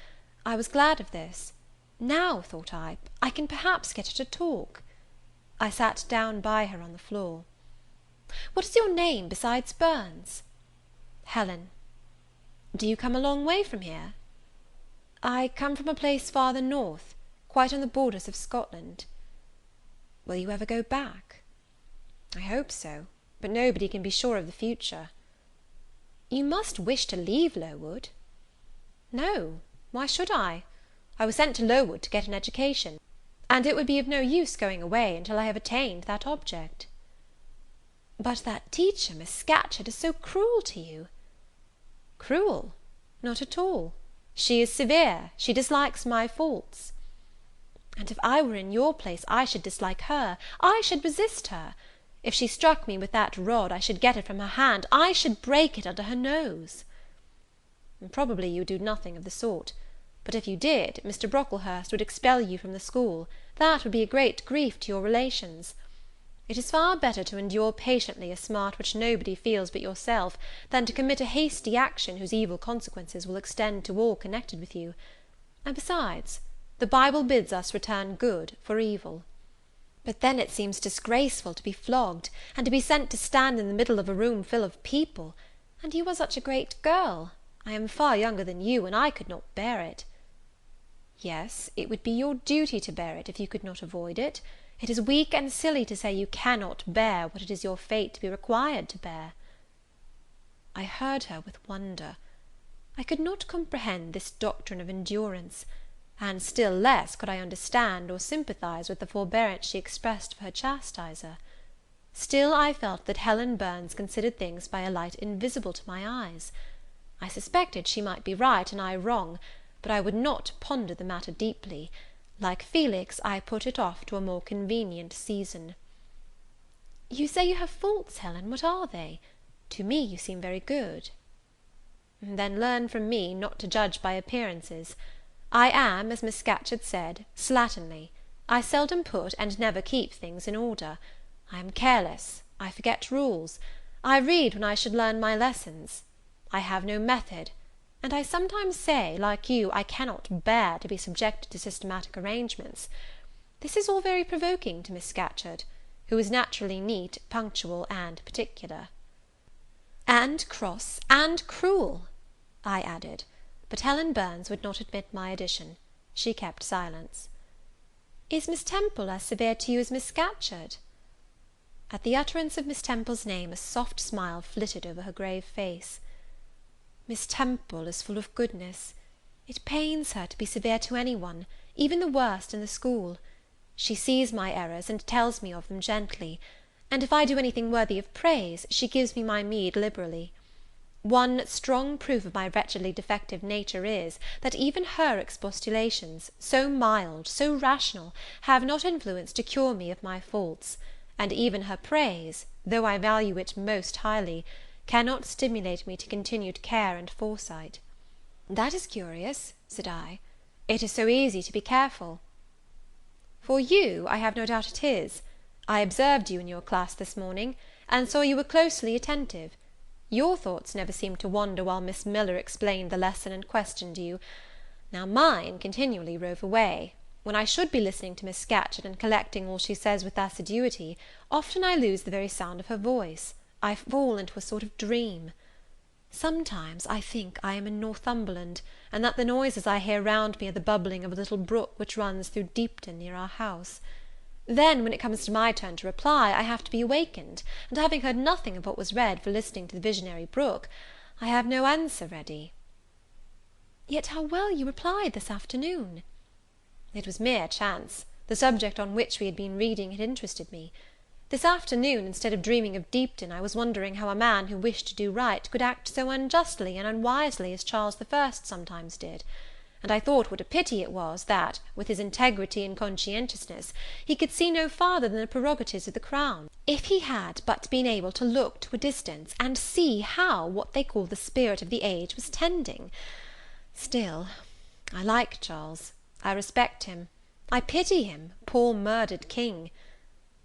I was glad of this. Now, thought I can perhaps get her to talk. I sat down by her on the floor. "What is your name besides Burns?" "Helen." "Do you come a long way from here?" "I come from a place farther north, quite on the borders of Scotland." "Will you ever go back?" "I hope so, but nobody can be sure of the future." "You must wish to leave Lowood." "No, why should I? I was sent to Lowood to get an education, and it would be of no use going away until I have attained that object." "But that teacher, Miss Scatcherd, is so cruel to you." "Cruel? Not at all. She is severe, she dislikes my faults." "And if I were in your place, I should dislike her, I should resist her. If she struck me with that rod, I should get it from her hand, I should break it under her nose." "Probably you would do nothing of the sort. But if you did, Mr Brocklehurst would expel you from the school. That would be a great grief to your relations. It is far better to endure patiently a smart which nobody feels but yourself, than to commit a hasty action whose evil consequences will extend to all connected with you. And besides, the Bible bids us return good for evil." "But then it seems disgraceful to be flogged, and to be sent to stand in the middle of a room full of people, and you are such a great girl. I am far younger than you, and I could not bear it." "Yes, it would be your duty to bear it, if you could not avoid it. It is weak and silly to say you cannot bear what it is your fate to be required to bear." I heard her with wonder. I could not comprehend this doctrine of endurance, and still less could I understand or sympathize with the forbearance she expressed for her chastiser. Still I felt that Helen Burns considered things by a light invisible to my eyes. I suspected she might be right and I wrong, but I would not ponder the matter deeply. Like Felix, I put it off to a more convenient season. "You say you have faults, Helen. What are they? To me you seem very good." "Then learn from me not to judge by appearances. I am, as Miss Scatcherd said, slatternly. I seldom put and never keep things in order. I am careless. I forget rules. I read when I should learn my lessons. I have no method, and I sometimes say, like you, I cannot bear to be subjected to systematic arrangements. This is all very provoking to Miss Scatcherd, who was naturally neat, punctual, and particular. "And cross, and cruel," I added; but Helen Burns would not admit my addition. She kept silence. "Is Miss Temple as severe to you as Miss Scatcherd?" At the utterance of Miss Temple's name, a soft smile flitted over her grave face. "Miss Temple is full of goodness. It pains her to be severe to any one, even the worst in the school. She sees my errors, and tells me of them gently; and if I do anything worthy of praise, she gives me my meed liberally. One strong proof of my wretchedly defective nature is, that even her expostulations, so mild, so rational, have not influence to cure me of my faults; and even her praise, though I value it most highly, cannot stimulate me to continued care and foresight." "That is curious," said I; "it is so easy to be careful." "For you, I have no doubt it is. I observed you in your class this morning, and saw you were closely attentive. Your thoughts never seemed to wander while Miss Miller explained the lesson and questioned you. Now mine continually rove away. When I should be listening to Miss Scatcherd, and collecting all she says with assiduity, often I lose the very sound of her voice. I fall into a sort of dream. Sometimes I think I am in Northumberland, and that the noises I hear round me are the bubbling of a little brook which runs through Deepton near our house. Then, when it comes to my turn to reply, I have to be awakened, and having heard nothing of what was read for listening to the visionary brook, I have no answer ready." "Yet how well you replied this afternoon!" "It was mere chance. The subject on which we had been reading had interested me. This afternoon, instead of dreaming of Deepton, I was wondering how a man who wished to do right could act so unjustly and unwisely as Charles I sometimes did; and I thought what a pity it was, that, with his integrity and conscientiousness, he could see no farther than the prerogatives of the crown. If he had but been able to look to a distance, and see how what they call the spirit of the age was tending. Still, I like Charles. I respect him. I pity him, poor murdered king.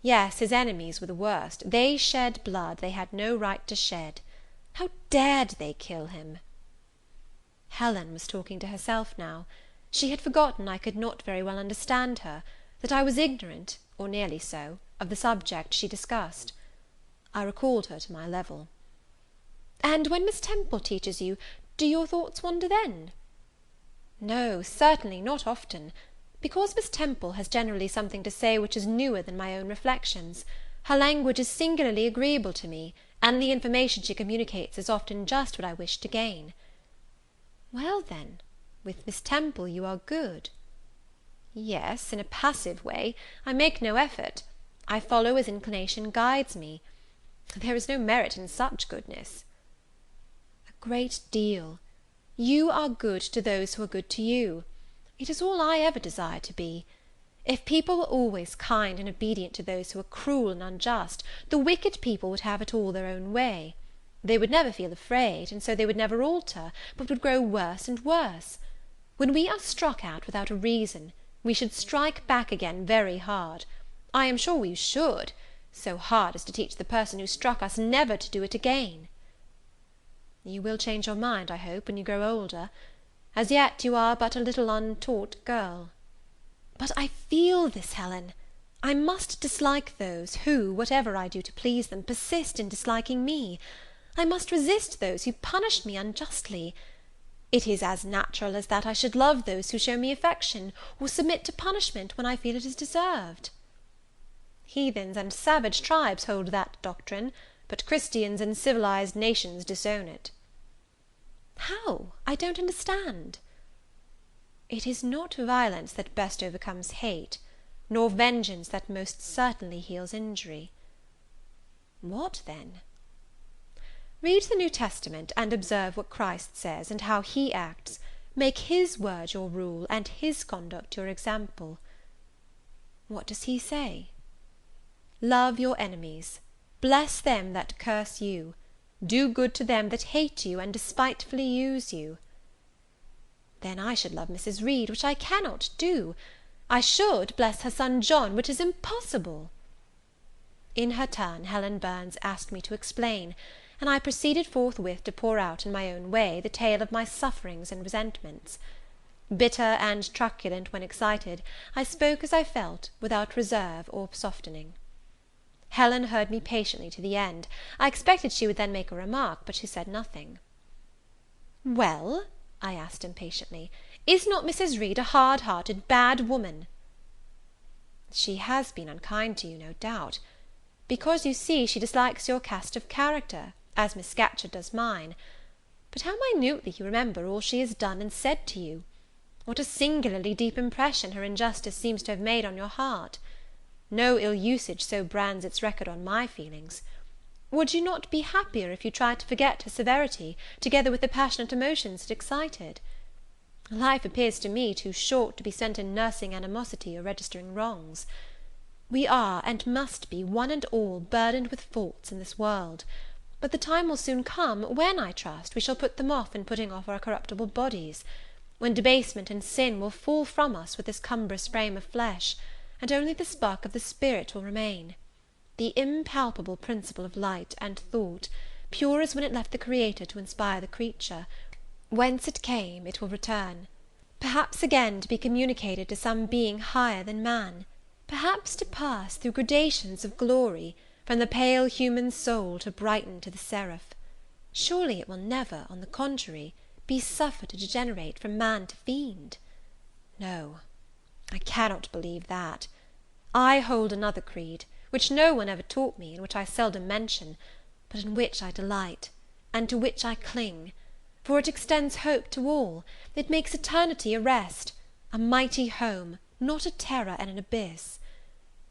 Yes, his enemies were the worst. They shed blood they had no right to shed. How dared they kill him?" Helen was talking to herself now. She had forgotten I could not very well understand her, that I was ignorant, or nearly so, of the subject she discussed. I recalled her to my level. "And when Miss Temple teaches you, do your thoughts wander then?" "No, certainly, not often. Because Miss Temple has generally something to say which is newer than my own reflections, her language is singularly agreeable to me, and the information she communicates is often just what I wish to gain." "Well, then, with Miss Temple you are good." "Yes, in a passive way. I make no effort. I follow as inclination guides me. There is no merit in such goodness." "A great deal. You are good to those who are good to you. It is all I ever desire to be. If people were always kind and obedient to those who are cruel and unjust, the wicked people would have it all their own way. They would never feel afraid, and so they would never alter, but would grow worse and worse. When we are struck at without a reason, we should strike back again very hard. I am sure we should, so hard as to teach the person who struck us never to do it again." "You will change your mind, I hope, when you grow older. As yet you are but a little untaught girl." "But I feel this, Helen. I must dislike those who, whatever I do to please them, persist in disliking me. I must resist those who punish me unjustly. It is as natural as that I should love those who show me affection, or submit to punishment when I feel it is deserved." "Heathens and savage tribes hold that doctrine, but Christians and civilized nations disown it." "How? I don't understand." "It is not violence that best overcomes hate, nor vengeance that most certainly heals injury." "What then?" "Read the New Testament, and observe what Christ says, and how he acts. Make his word your rule, and his conduct your example." "What does he say?" "Love your enemies. Bless them that curse you. Do good to them that hate you, and despitefully use you." "Then I should love Mrs. Reed, which I cannot do. I should bless her son John, which is impossible." In her turn, Helen Burns asked me to explain, and I proceeded forthwith to pour out in my own way the tale of my sufferings and resentments. Bitter and truculent when excited, I spoke as I felt, without reserve or softening. Helen heard me patiently to the end. I expected she would then make a remark, but she said nothing. "Well," I asked impatiently, "is not Mrs. Reed a hard-hearted, bad woman?" "She has been unkind to you, no doubt; because, you see, she dislikes your cast of character, as Miss Scatcherd does mine. But how minutely you remember all she has done and said to you! What a singularly deep impression her injustice seems to have made on your heart! No ill usage so brands its record on my feelings. Would you not be happier if you tried to forget her severity, together with the passionate emotions it excited? Life appears to me too short to be spent in nursing animosity or registering wrongs. We are, and must be, one and all, burdened with faults in this world; but the time will soon come, when, I trust, we shall put them off in putting off our corruptible bodies; when debasement and sin will fall from us with this cumbrous frame of flesh, and only the spark of the spirit will remain, the impalpable principle of light and thought, pure as when it left the Creator to inspire the creature. Whence it came, it will return, perhaps again to be communicated to some being higher than man, perhaps to pass, through gradations of glory, from the pale human soul to brighten to the seraph. Surely it will never, on the contrary, be suffered to degenerate from man to fiend? No, I cannot believe that. I hold another creed, which no one ever taught me, and which I seldom mention, but in which I delight, and to which I cling, for it extends hope to all, it makes eternity a rest, a mighty home, not a terror and an abyss.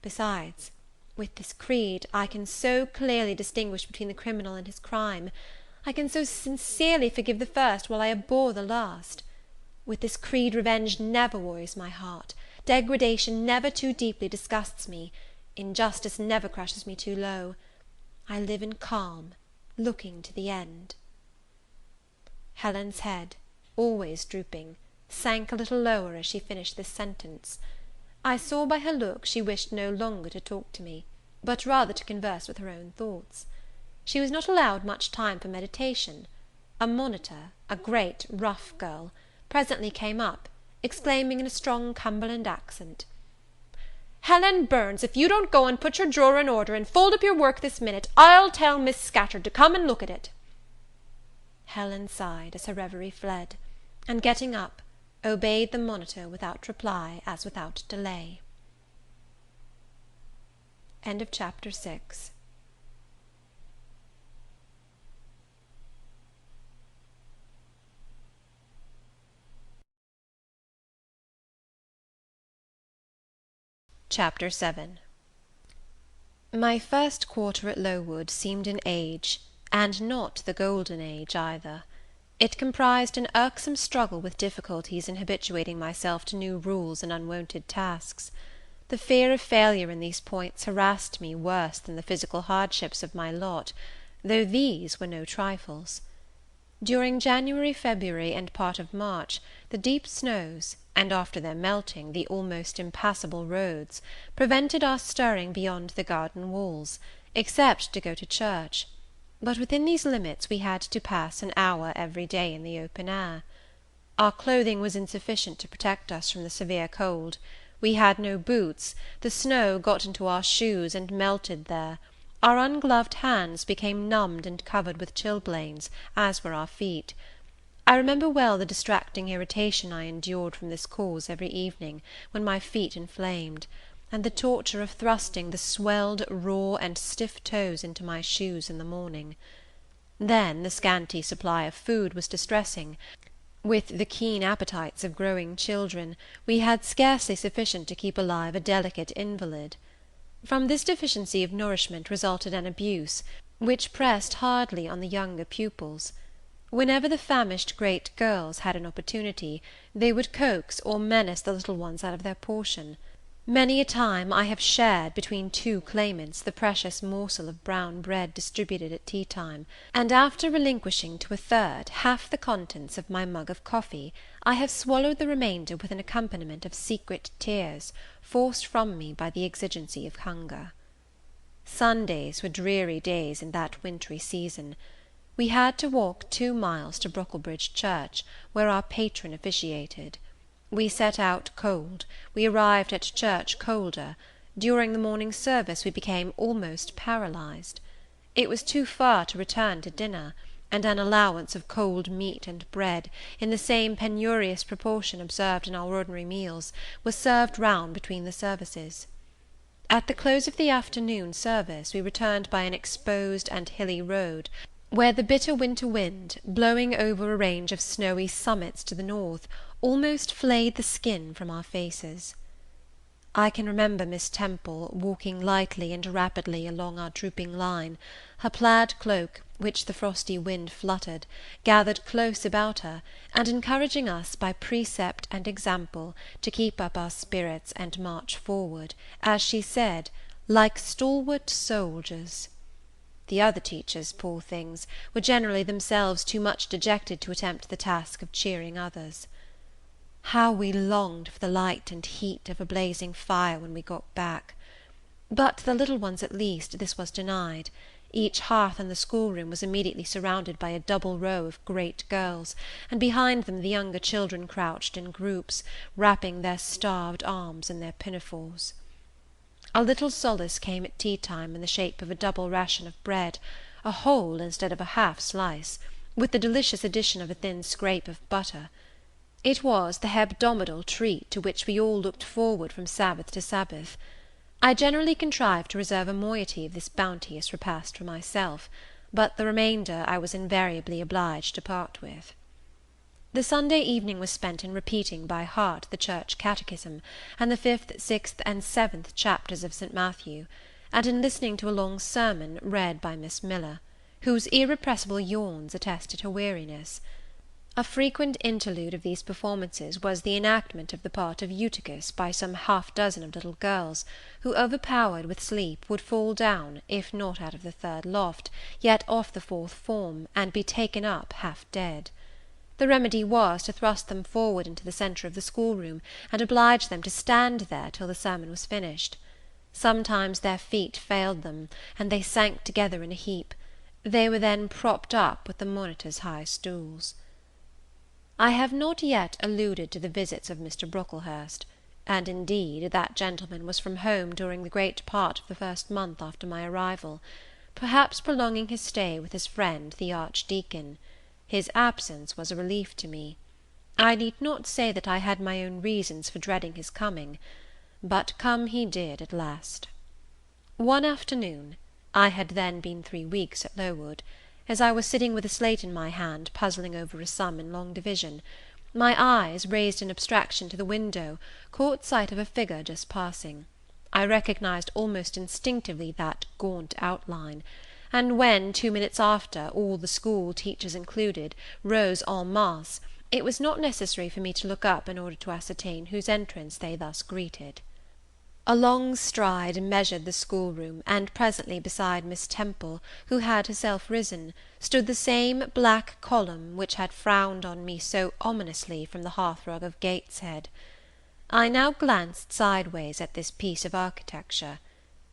Besides, with this creed, I can so clearly distinguish between the criminal and his crime, I can so sincerely forgive the first while I abhor the last. With this creed, revenge never worries my heart, degradation never too deeply disgusts me, injustice never crushes me too low. I live in calm, looking to the end. Helen's head, always drooping, sank a little lower as she finished this sentence. I saw by her look she wished no longer to talk to me, but rather to converse with her own thoughts. She was not allowed much time for meditation. A monitor, a great rough girl, presently came up, exclaiming in a strong Cumberland accent, "Helen Burns, if you don't go and put your drawer in order, and fold up your work this minute, I'll tell Miss Scatcherd to come and look at it." Helen sighed as her reverie fled, and getting up, obeyed the monitor without reply as without delay. End of chapter 6. Chapter 7. My first quarter at Lowood seemed an age, and not the golden age either. It comprised an irksome struggle with difficulties in habituating myself to new rules and unwonted tasks. The fear of failure in these points harassed me worse than the physical hardships of my lot, though these were no trifles. During January, February, and part of March, the deep snows, and after their melting, the almost impassable roads, prevented our stirring beyond the garden walls, except to go to church; but within these limits we had to pass an hour every day in the open air. Our clothing was insufficient to protect us from the severe cold. We had no boots, the snow got into our shoes and melted there. Our ungloved hands became numbed and covered with chilblains, as were our feet. I remember well the distracting irritation I endured from this cause every evening, when my feet inflamed, and the torture of thrusting the swelled, raw, and stiff toes into my shoes in the morning. Then the scanty supply of food was distressing. With the keen appetites of growing children, we had scarcely sufficient to keep alive a delicate invalid. From this deficiency of nourishment resulted an abuse, which pressed hardly on the younger pupils. Whenever the famished great girls had an opportunity, they would coax or menace the little ones out of their portion. Many a time I have shared, between two claimants, the precious morsel of brown bread distributed at tea-time, and after relinquishing to a third half the contents of my mug of coffee, I have swallowed the remainder with an accompaniment of secret tears, forced from me by the exigency of hunger. Sundays were dreary days in that wintry season. We had to walk 2 miles to Brocklebridge Church, where our patron officiated. We set out cold, we arrived at church colder, During the morning service we became almost paralysed. It was too far to return to dinner, and an allowance of cold meat and bread, in the same penurious proportion observed in our ordinary meals, was served round between the services. At the close of the afternoon service we returned by an exposed and hilly road, where the bitter winter wind, blowing over a range of snowy summits to the north, almost flayed the skin from our faces. I can remember Miss Temple walking lightly and rapidly along our drooping line, her plaid cloak, which the frosty wind fluttered, gathered close about her, and encouraging us by precept and example to keep up our spirits and march forward, as she said, like stalwart soldiers. The other teachers, poor things, were generally themselves too much dejected to attempt the task of cheering others. How we longed for the light and heat of a blazing fire when we got back! But to the little ones at least this was denied. Each hearth in the schoolroom was immediately surrounded by a double row of great girls, and behind them the younger children crouched in groups, wrapping their starved arms in their pinafores. A little solace came at tea-time in the shape of a double ration of bread, a whole instead of a half slice, with the delicious addition of a thin scrape of butter. It was the hebdomadal treat to which we all looked forward from Sabbath to Sabbath. I generally contrived to reserve a moiety of this bounteous repast for myself, but the remainder I was invariably obliged to part with. The Sunday evening was spent in repeating by heart the church catechism, and the 5th, 6th, and 7th chapters of St. Matthew, and in listening to a long sermon read by Miss Miller, whose irrepressible yawns attested her weariness. A frequent interlude of these performances was the enactment of the part of Eutychus by some half-dozen of little girls, who, overpowered with sleep, would fall down, if not out of the 3rd loft, yet off the 4th form, and be taken up half dead. The remedy was to thrust them forward into the centre of the schoolroom, and oblige them to stand there till the sermon was finished. Sometimes their feet failed them, and they sank together in a heap. They were then propped up with the monitor's high stools. I have not yet alluded to the visits of Mr. Brocklehurst, and indeed that gentleman was from home during the great part of the first month after my arrival, perhaps prolonging his stay with his friend the Archdeacon. His absence was a relief to me. I need not say that I had my own reasons for dreading his coming, but come he did at last. One afternoon, I had then been 3 weeks at Lowood, as I was sitting with a slate in my hand, puzzling over a sum in long division, my eyes, raised in abstraction to the window, caught sight of a figure just passing. I recognized almost instinctively that gaunt outline, and when, 2 minutes after, all the school, teachers included, rose en masse, it was not necessary for me to look up in order to ascertain whose entrance they thus greeted. A long stride measured the schoolroom, and presently beside Miss Temple, who had herself risen, stood the same black column which had frowned on me so ominously from the hearthrug of Gateshead. I now glanced sideways at this piece of architecture.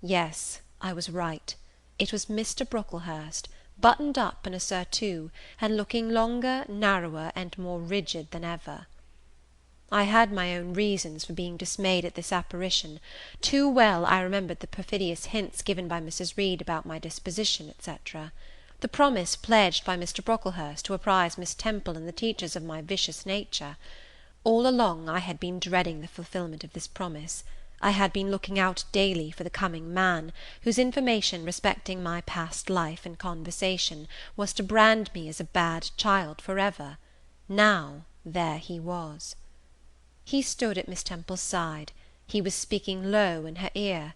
Yes, I was right. It was Mr. Brocklehurst, buttoned up in a surtout, and looking longer, narrower, and more rigid than ever. I had my own reasons for being dismayed at this apparition. Too well I remembered the perfidious hints given by Mrs. Reed about my disposition, etc. The promise pledged by Mr. Brocklehurst to apprise Miss Temple and the teachers of my vicious nature. All along I had been dreading the fulfilment of this promise. I had been looking out daily for the coming man, whose information respecting my past life and conversation was to brand me as a bad child for ever. Now there he was. He stood at Miss Temple's side. He was speaking low in her ear.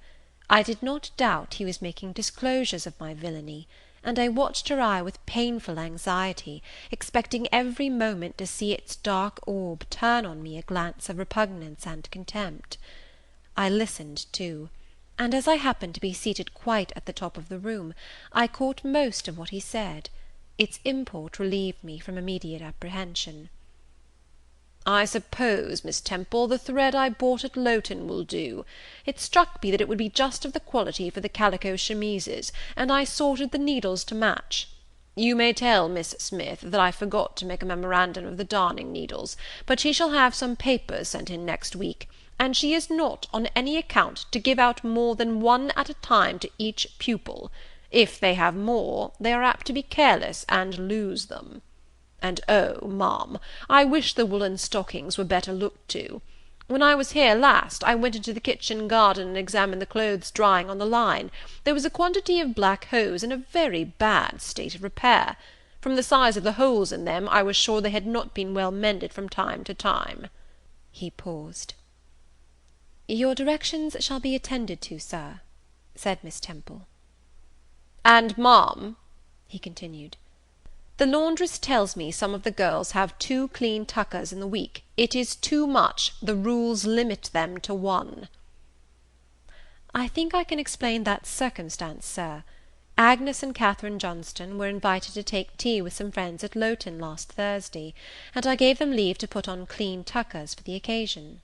I did not doubt he was making disclosures of my villainy, and I watched her eye with painful anxiety, expecting every moment to see its dark orb turn on me a glance of repugnance and contempt. I listened too, and as I happened to be seated quite at the top of the room, I caught most of what he said. Its import relieved me from immediate apprehension. "I suppose, Miss Temple, the thread I bought at Lowton will do. It struck me that it would be just of the quality for the calico chemises, and I sorted the needles to match. You may tell Miss Smith that I forgot to make a memorandum of the darning needles, but she shall have some papers sent in next week, and she is not on any account to give out more than one at a time to each pupil. If they have more, they are apt to be careless and lose them. And oh, ma'am, I wish the woollen stockings were better looked to. When I was here last, I went into the kitchen garden and examined the clothes drying on the line. There was a quantity of black hose in a very bad state of repair. From the size of the holes in them, I was sure they had not been well mended from time to time. He paused. "Your directions shall be attended to, sir," said Miss Temple. "And, ma'am," he continued, "the laundress tells me some of the girls have 2 clean tuckers in the week. It is too much. The rules limit them to 1. "I think I can explain that circumstance, sir. Agnes and Catherine Johnston were invited to take tea with some friends at Lowton last Thursday, and I gave them leave to put on clean tuckers for the occasion."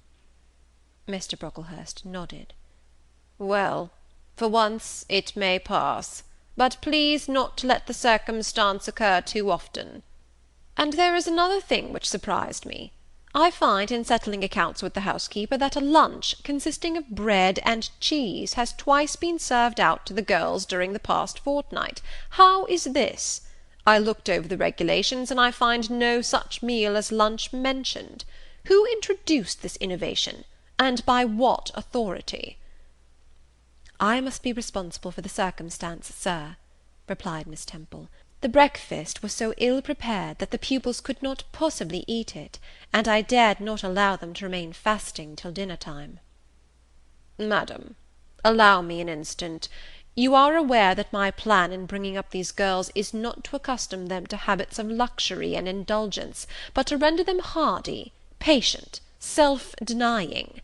Mr. Brocklehurst nodded. "Well, for once it may pass, but please not to let the circumstance occur too often. And there is another thing which surprised me. I find, in settling accounts with the housekeeper, that a lunch, consisting of bread and cheese, has twice been served out to the girls during the past fortnight. How is this? I looked over the regulations, and I find no such meal as lunch mentioned. Who introduced this innovation, and by what authority?" "I must be responsible for the circumstance, sir," replied Miss Temple. "The breakfast was so ill prepared that the pupils could not possibly eat it, and I dared not allow them to remain fasting till dinner time." "Madam, allow me an instant. You are aware that my plan in bringing up these girls is not to accustom them to habits of luxury and indulgence, but to render them hardy, patient, self-denying.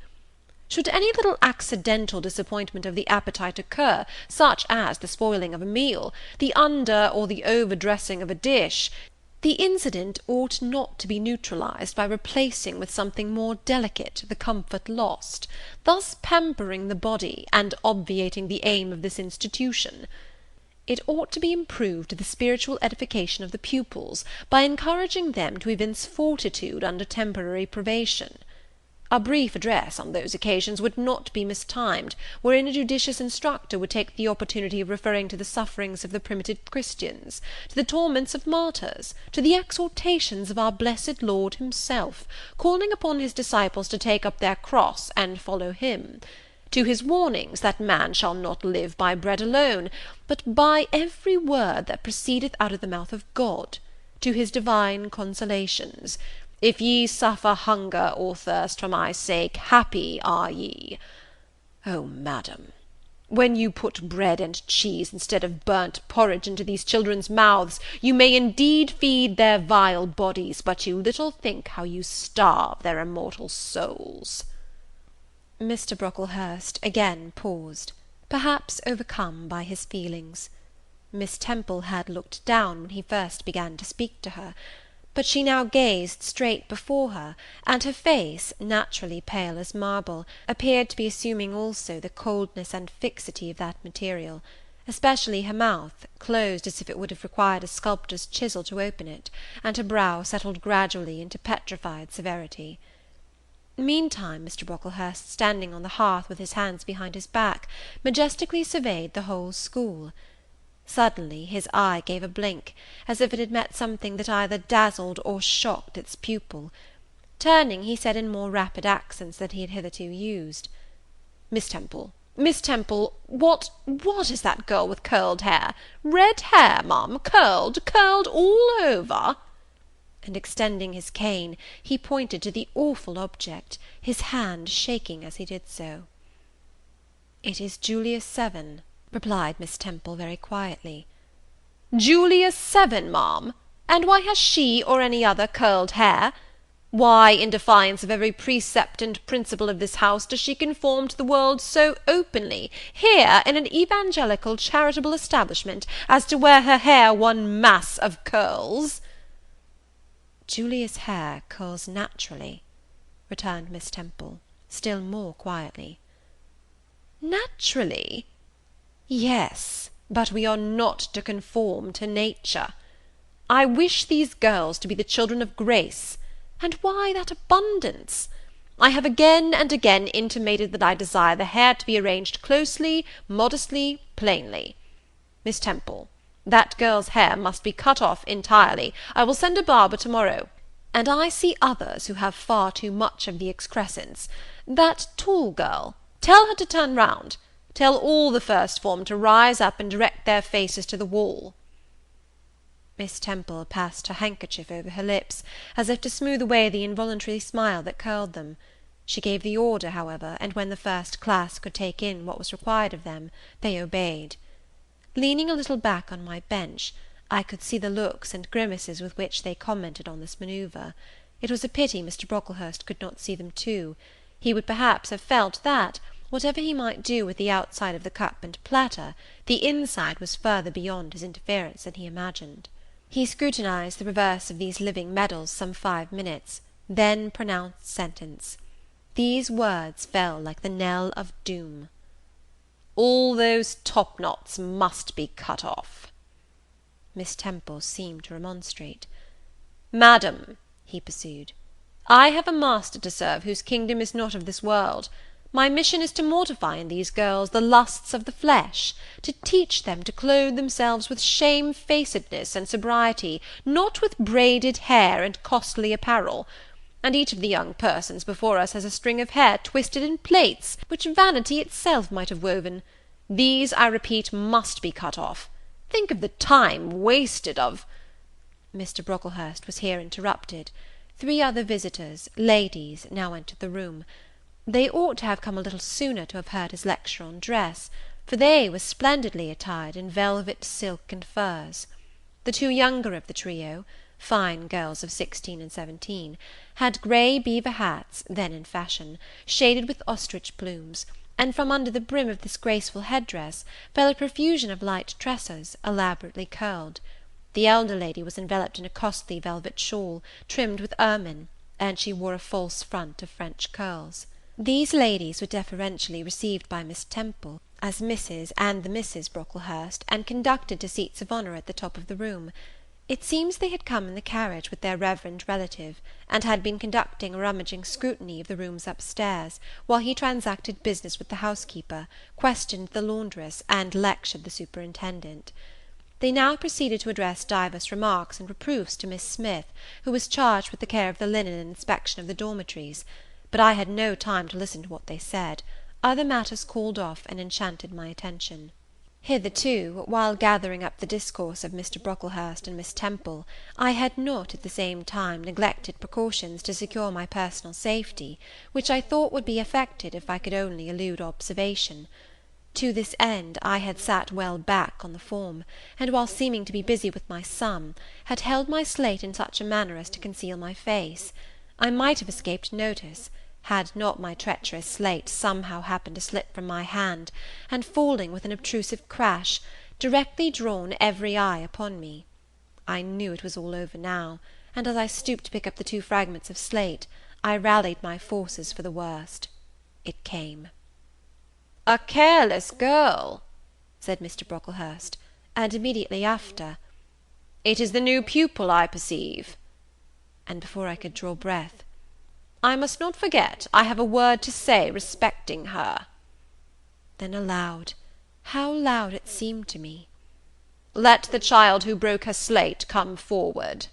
Should any little accidental disappointment of the appetite occur, such as the spoiling of a meal, the under or the over-dressing of a dish, the incident ought not to be neutralized by replacing with something more delicate the comfort lost, thus pampering the body, and obviating the aim of this institution. It ought to be improved to the spiritual edification of the pupils, by encouraging them to evince fortitude under temporary privation. A brief address on those occasions would not be mistimed, wherein a judicious instructor would take the opportunity of referring to the sufferings of the primitive Christians, to the torments of martyrs, to the exhortations of our blessed Lord himself, calling upon his disciples to take up their cross and follow him, to his warnings that man shall not live by bread alone, but by every word that proceedeth out of the mouth of God, to his divine consolations. If ye suffer hunger or thirst for my sake, happy are ye. Oh, madam, when you put bread and cheese instead of burnt porridge into these children's mouths, you may indeed feed their vile bodies, but you little think how you starve their immortal souls." Mr. Brocklehurst again paused, perhaps overcome by his feelings. Miss Temple had looked down when he first began to speak to her, but she now gazed straight before her, and her face, naturally pale as marble, appeared to be assuming also the coldness and fixity of that material, especially her mouth, closed as if it would have required a sculptor's chisel to open it, and her brow settled gradually into petrified severity. Meantime Mr. Brocklehurst, standing on the hearth with his hands behind his back, majestically surveyed the whole school. Suddenly his eye gave a blink, as if it had met something that either dazzled or shocked its pupil. Turning, he said in more rapid accents than he had hitherto used, Miss Temple, what is that girl with curled hair? Red hair, ma'am, curled all over?" And extending his cane, he pointed to the awful object, his hand shaking as he did so. "It is Julia Severn," replied Miss Temple very quietly. "Julia Severn, ma'am? And why has she or any other curled hair? Why, in defiance of every precept and principle of this house, does she conform to the world so openly, here in an evangelical charitable establishment, as to wear her hair one mass of curls?" "Julia's hair curls naturally," returned Miss Temple, still more quietly. "Naturally? Yes, but we are not to conform to nature. I wish these girls to be the children of grace. And why that abundance? I have again and again intimated that I desire the hair to be arranged closely, modestly, plainly. Miss Temple, that girl's hair must be cut off entirely. I will send a barber to-morrow. And I see others who have far too much of the excrescence. That tall girl, tell her to turn round. Tell all the first form to rise up and direct their faces to the wall." Miss Temple passed her handkerchief over her lips, as if to smooth away the involuntary smile that curled them. She gave the order, however, and when the first class could take in what was required of them, they obeyed. Leaning a little back on my bench, I could see the looks and grimaces with which they commented on this manoeuvre. It was a pity Mr Brocklehurst could not see them too. He would perhaps have felt that, whatever he might do with the outside of the cup and platter, the inside was further beyond his interference than he imagined. He scrutinized the reverse of these living medals some 5 minutes, then pronounced sentence. These words fell like the knell of doom. "All those top-knots must be cut off." Miss Temple seemed to remonstrate. "Madam," he pursued, "I have a master to serve whose kingdom is not of this world. My mission is to mortify in these girls the lusts of the flesh, to teach them to clothe themselves with shamefacedness and sobriety, not with braided hair and costly apparel. And each of the young persons before us has a string of hair twisted in plaits, which vanity itself might have woven. These, I repeat, must be cut off. Think of the time wasted of—" Mr Brocklehurst was here interrupted. 3 other visitors, ladies, now entered the room. They ought to have come a little sooner to have heard his lecture on dress, for they were splendidly attired in velvet, silk, and furs. The 2 younger of the trio, fine girls of 16 and 17, had grey beaver hats, then in fashion, shaded with ostrich plumes, and from under the brim of this graceful head-dress fell a profusion of light tresses, elaborately curled. The elder lady was enveloped in a costly velvet shawl, trimmed with ermine, and she wore a false front of French curls. These ladies were deferentially received by Miss Temple as Mrs. and the Misses Brocklehurst, and conducted to seats of honour at the top of the room. It seems they had come in the carriage with their reverend relative, and had been conducting a rummaging scrutiny of the rooms upstairs, while he transacted business with the housekeeper, questioned the laundress, and lectured the superintendent. They now proceeded to address divers remarks and reproofs to Miss Smith, who was charged with the care of the linen and inspection of the dormitories, but I had no time to listen to what they said. Other matters called off and enchanted my attention. Hitherto, while gathering up the discourse of Mr Brocklehurst and Miss Temple, I had not, at the same time, neglected precautions to secure my personal safety, which I thought would be effected if I could only elude observation. To this end I had sat well back on the form, and, while seeming to be busy with my sum, had held my slate in such a manner as to conceal my face. I might have escaped notice, had not my treacherous slate somehow happened to slip from my hand, and, falling with an obtrusive crash, directly drawn every eye upon me. I knew it was all over now, and as I stooped to pick up the 2 fragments of slate, I rallied my forces for the worst. It came. "A careless girl," said Mr Brocklehurst, and immediately after, "It is the new pupil, I perceive." And before I could draw breath, "I must not forget I have a word to say respecting her." Then aloud, how loud it seemed to me, "Let the child who broke her slate come forward."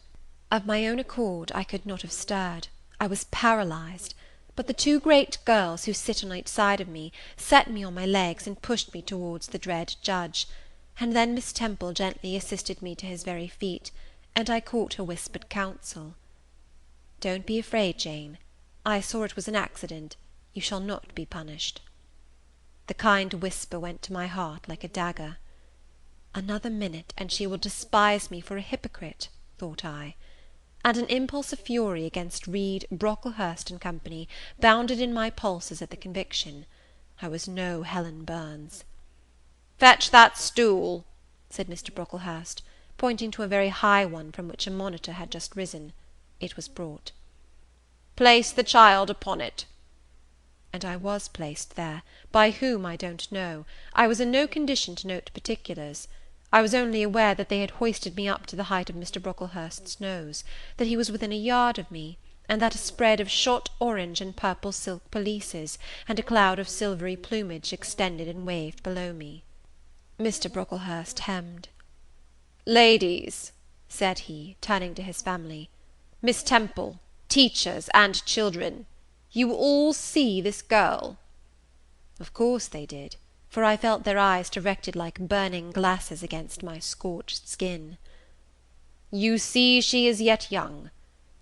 Of my own accord I could not have stirred. I was paralysed. But the 2 great girls who sit on each side of me set me on my legs and pushed me towards the dread judge, and then Miss Temple gently assisted me to his very feet, and I caught her whispered counsel. "Don't be afraid, Jane. I saw it was an accident. You shall not be punished." The kind whisper went to my heart like a dagger. Another minute, and she will despise me for a hypocrite, thought I. And an impulse of fury against Reed, Brocklehurst and Company bounded in my pulses at the conviction. I was no Helen Burns. "Fetch that stool," said Mr Brocklehurst, pointing to a very high one from which a monitor had just risen. It was brought. "Place the child upon it." And I was placed there, by whom I don't know. I was in no condition to note particulars. I was only aware that they had hoisted me up to the height of Mr Brocklehurst's nose, that he was within a yard of me, and that a spread of shot orange and purple silk pelisses, and a cloud of silvery plumage extended and waved below me. Mr. Brocklehurst hemmed. "Ladies," said he, turning to his family, "Miss Temple, teachers, and children, you all see this girl?" Of course they did, for I felt their eyes directed like burning glasses against my scorched skin. "You see she is yet young.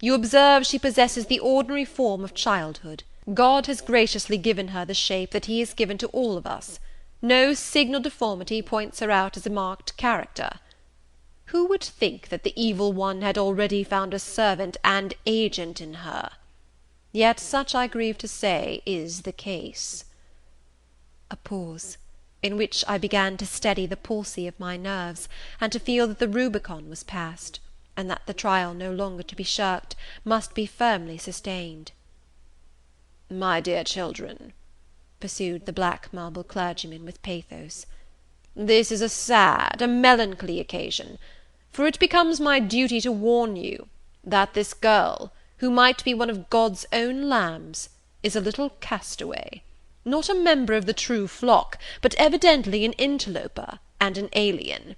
You observe she possesses the ordinary form of childhood. God has graciously given her the shape that he has given to all of us. No signal deformity points her out as a marked character. Who would think that the evil one had already found a servant and agent in her? Yet such, I grieve to say, is the case." A pause, in which I began to steady the palsy of my nerves, and to feel that the Rubicon was passed, and that the trial no longer to be shirked must be firmly sustained. "My dear children," pursued the black marble clergyman with pathos, "this is a sad, a melancholy occasion, for it becomes my duty to warn you that this girl, who might be one of God's own lambs, is a little castaway, not a member of the true flock, but evidently an interloper and an alien.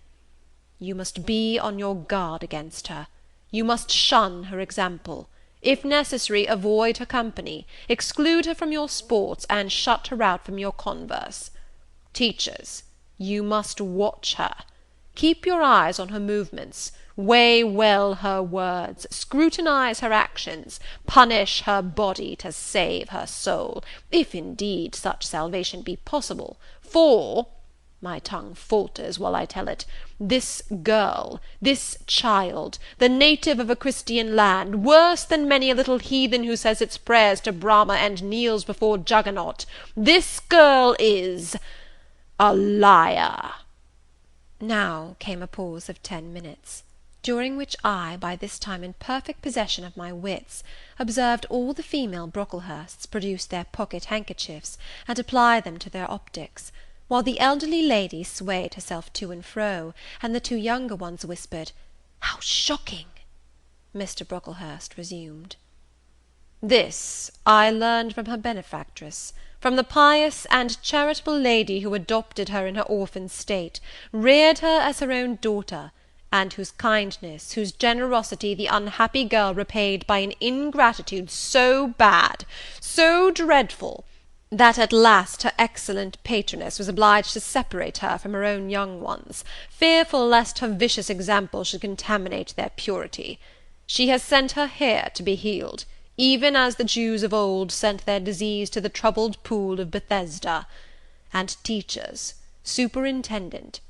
You must be on your guard against her. You must shun her example. If necessary, avoid her company, exclude her from your sports, and shut her out from your converse. Teachers, you must watch her. Keep your eyes on her movements, weigh well her words, scrutinize her actions, punish her body to save her soul, if indeed such salvation be possible, for, my tongue falters while I tell it, this girl, this child, the native of a Christian land, worse than many a little heathen who says its prayers to Brahma and kneels before Juggernaut, this girl is a liar." Now came a pause of 10 minutes, during which I, by this time in perfect possession of my wits, observed all the female Brocklehursts produce their pocket handkerchiefs, and apply them to their optics, while the elderly lady swayed herself to and fro, and the 2 younger ones whispered, "How shocking!" Mr. Brocklehurst resumed. "This I learned from her benefactress, from the pious and charitable lady who adopted her in her orphan state, reared her as her own daughter, and whose kindness, whose generosity the unhappy girl repaid by an ingratitude so bad, so dreadful, that at last her excellent patroness was obliged to separate her from her own young ones, fearful lest her vicious example should contaminate their purity. She has sent her here to be healed, even as the Jews of old sent their disease to the troubled pool of Bethesda. And teachers, superintendent,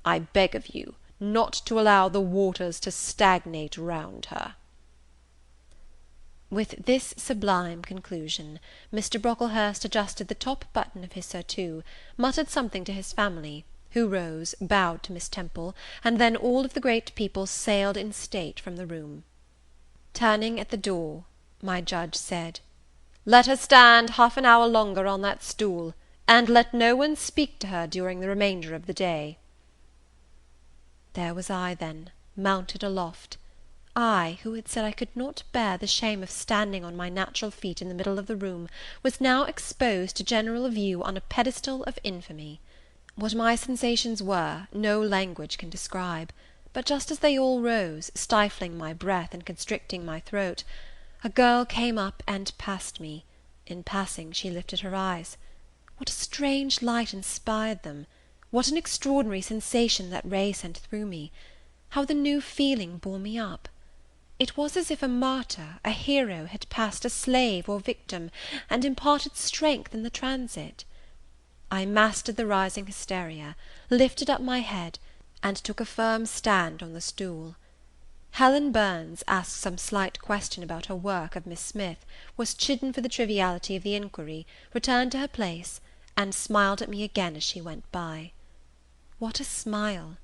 I beg of you not to allow the waters to stagnate round her." With this sublime conclusion, Mr. Brocklehurst adjusted the top button of his surtout, muttered something to his family, who rose, bowed to Miss Temple, and then all of the great people sailed in state from the room. Turning at the door, my judge said, "Let her stand half an hour longer on that stool, and let no one speak to her during the remainder of the day." There was I, then, mounted aloft. I, who had said I could not bear the shame of standing on my natural feet in the middle of the room, was now exposed to general view on a pedestal of infamy. What my sensations were, no language can describe; but just as they all rose, stifling my breath and constricting my throat, a girl came up and passed me. In passing, she lifted her eyes. What a strange light inspired them! What an extraordinary sensation that ray sent through me! How the new feeling bore me up! It was as if a martyr, a hero, had passed a slave or victim, and imparted strength in the transit. I mastered the rising hysteria, lifted up my head, and took a firm stand on the stool. Helen Burns asked some slight question about her work of Miss Smith, was chidden for the triviality of the inquiry, returned to her place, and smiled at me again as she went by. What a smile!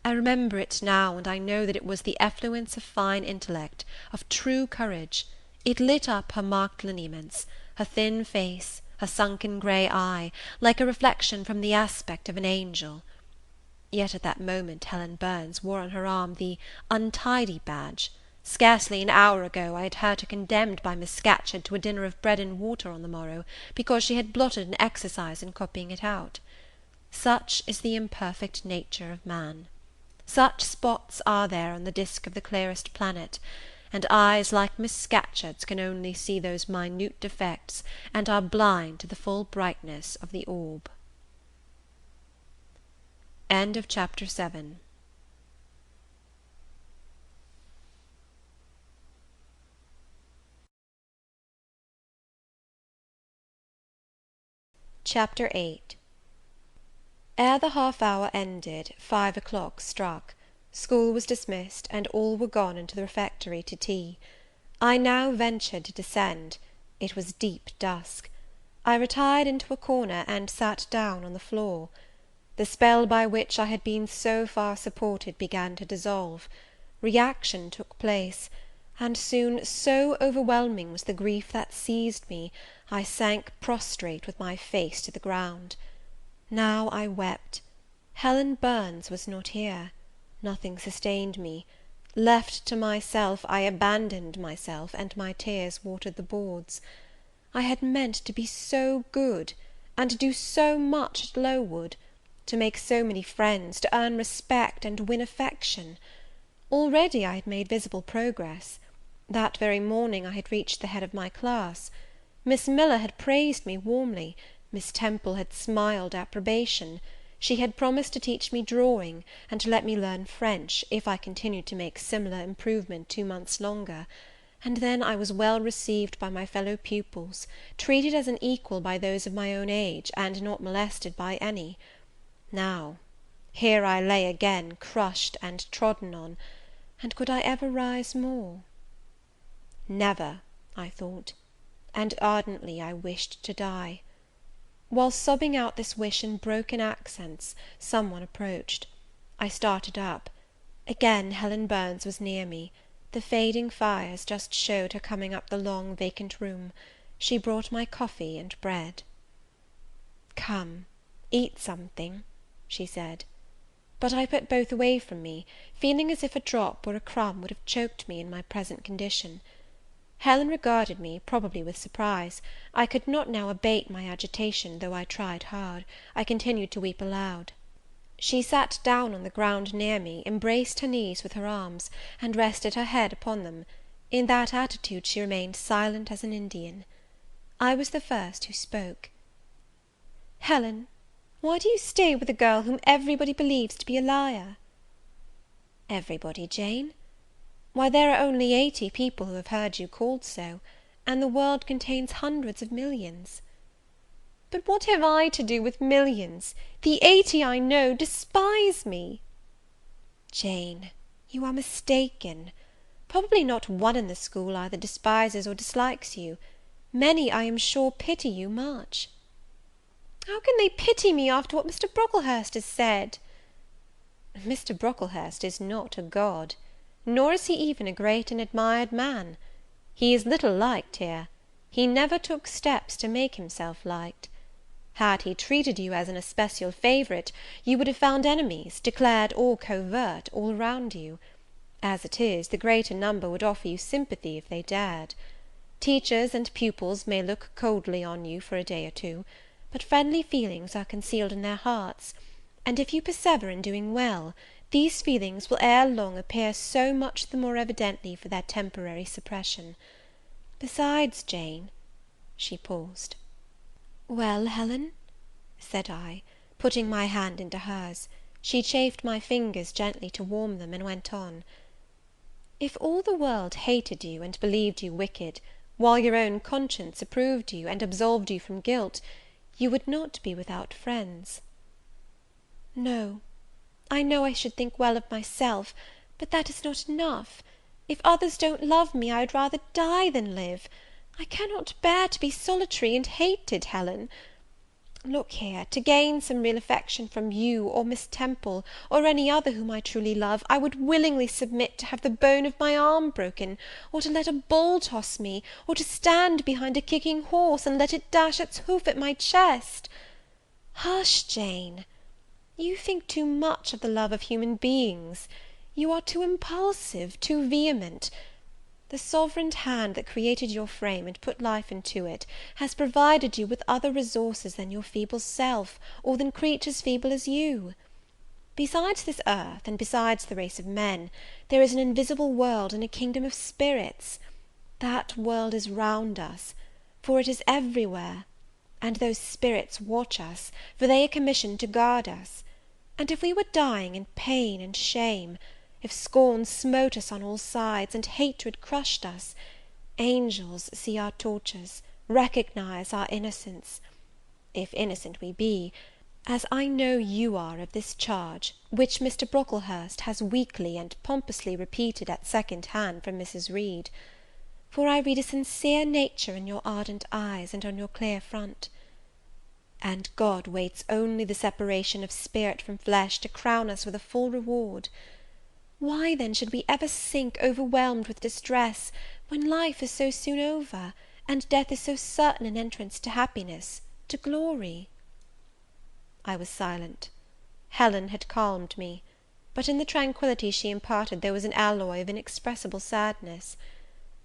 I remember it now, and I know that it was the effluence of fine intellect, of true courage. It lit up her marked lineaments, her thin face, her sunken grey eye, like a reflection from the aspect of an angel. Yet at that moment Helen Burns wore on her arm the untidy badge, Scarcely an hour ago I had heard her condemned by Miss Scatcherd to a dinner of bread and water on the morrow, because she had blotted an exercise in copying it out. Such is the imperfect nature of man. Such spots are there on the disk of the clearest planet, and eyes like Miss Scatcherd's can only see those minute defects, and are blind to the full brightness of the orb. End of chapter 7. Chapter 8. Ere the half-hour ended, 5 o'clock struck. School was dismissed, and all were gone into the refectory to tea. I now ventured to descend. It was deep dusk. I retired into a corner, and sat down on the floor. The spell by which I had been so far supported began to dissolve. Reaction took place, and soon so overwhelming was the grief that seized me, I sank prostrate with my face to the ground. Now I wept. Helen Burns was not here. Nothing sustained me. Left to myself, I abandoned myself, and my tears watered the boards. I had meant to be so good, and to do so much at Lowood, to make so many friends, to earn respect and win affection. Already I had made visible progress. That very morning I had reached the head of my class. Miss Miller had praised me warmly. Miss Temple had smiled approbation. She had promised to teach me drawing, and to let me learn French, if I continued to make similar improvement 2 months longer. And then I was well received by my fellow pupils, treated as an equal by those of my own age, and not molested by any. Now, here I lay again, crushed and trodden on, and could I ever rise more? Never, I thought, and ardently I wished to die. While sobbing out this wish in broken accents, some one approached. I started up. Again Helen Burns was near me. The fading fires just showed her coming up the long vacant room. She brought my coffee and bread. "Come, eat something," she said. But I put both away from me, feeling as if a drop or a crumb would have choked me in my present condition. Helen regarded me, probably with surprise. I could not now abate my agitation, though I tried hard. I continued to weep aloud. She sat down on the ground near me, embraced her knees with her arms, and rested her head upon them. In that attitude she remained silent as an Indian. I was the first who spoke. "Helen, why do you stay with a girl whom everybody believes to be a liar?" "Everybody, Jane? Why, there are only 80 people who have heard you called so, and the world contains hundreds of millions." "But what have I to do with millions? The 80 I know despise me." "Jane, you are mistaken. Probably not one in the school either despises or dislikes you. Many, I am sure, pity you much." "How can they pity me after what Mr Brocklehurst has said?" "Mr Brocklehurst is not a god, nor is he even a great and admired man. He is little liked here. He never took steps to make himself liked. Had he treated you as an especial favourite, you would have found enemies, declared or covert, all around you. As it is, the greater number would offer you sympathy if they dared. Teachers and pupils may look coldly on you for a day or two, but friendly feelings are concealed in their hearts, and if you persevere in doing well, these feelings will ere long appear so much the more evidently for their temporary suppression. Besides, Jane," she paused. "Well, Helen?" said I, putting my hand into hers. She chafed my fingers gently to warm them, and went on. "If all the world hated you, and believed you wicked, while your own conscience approved you, and absolved you from guilt, you would not be without friends." "No, I know I should think well of myself, but that is not enough. If others don't love me, I would rather die than live. I cannot bear to be solitary and hated, Helen. Look here, to gain some real affection from you, or Miss Temple, or any other whom I truly love, I would willingly submit to have the bone of my arm broken, or to let a bull toss me, or to stand behind a kicking horse, and let it dash its hoof at my chest. Hush, Jane! You think too much of the love of human beings. You are too impulsive, too vehement. The sovereign hand that created your frame and put life into it, has provided you with other resources than your feeble self, or than creatures feeble as you. Besides this earth, and besides the race of men, there is an invisible world and a kingdom of spirits. That world is round us, for it is everywhere, and those spirits watch us, for they are commissioned to guard us; and if we were dying in pain and shame, if scorn smote us on all sides, and hatred crushed us, angels see our tortures, recognise our innocence, if innocent we be, as I know you are of this charge, which Mr. Brocklehurst has weakly and pompously repeated at second hand from Mrs. Reed; for I read a sincere nature in your ardent eyes, and on your clear front. And God waits only the separation of spirit from flesh to crown us with a full reward. Why then should we ever sink overwhelmed with distress, when life is so soon over, and death is so certain an entrance to happiness, to glory? I was silent. Helen had calmed me; but in the tranquillity she imparted there was an alloy of inexpressible sadness.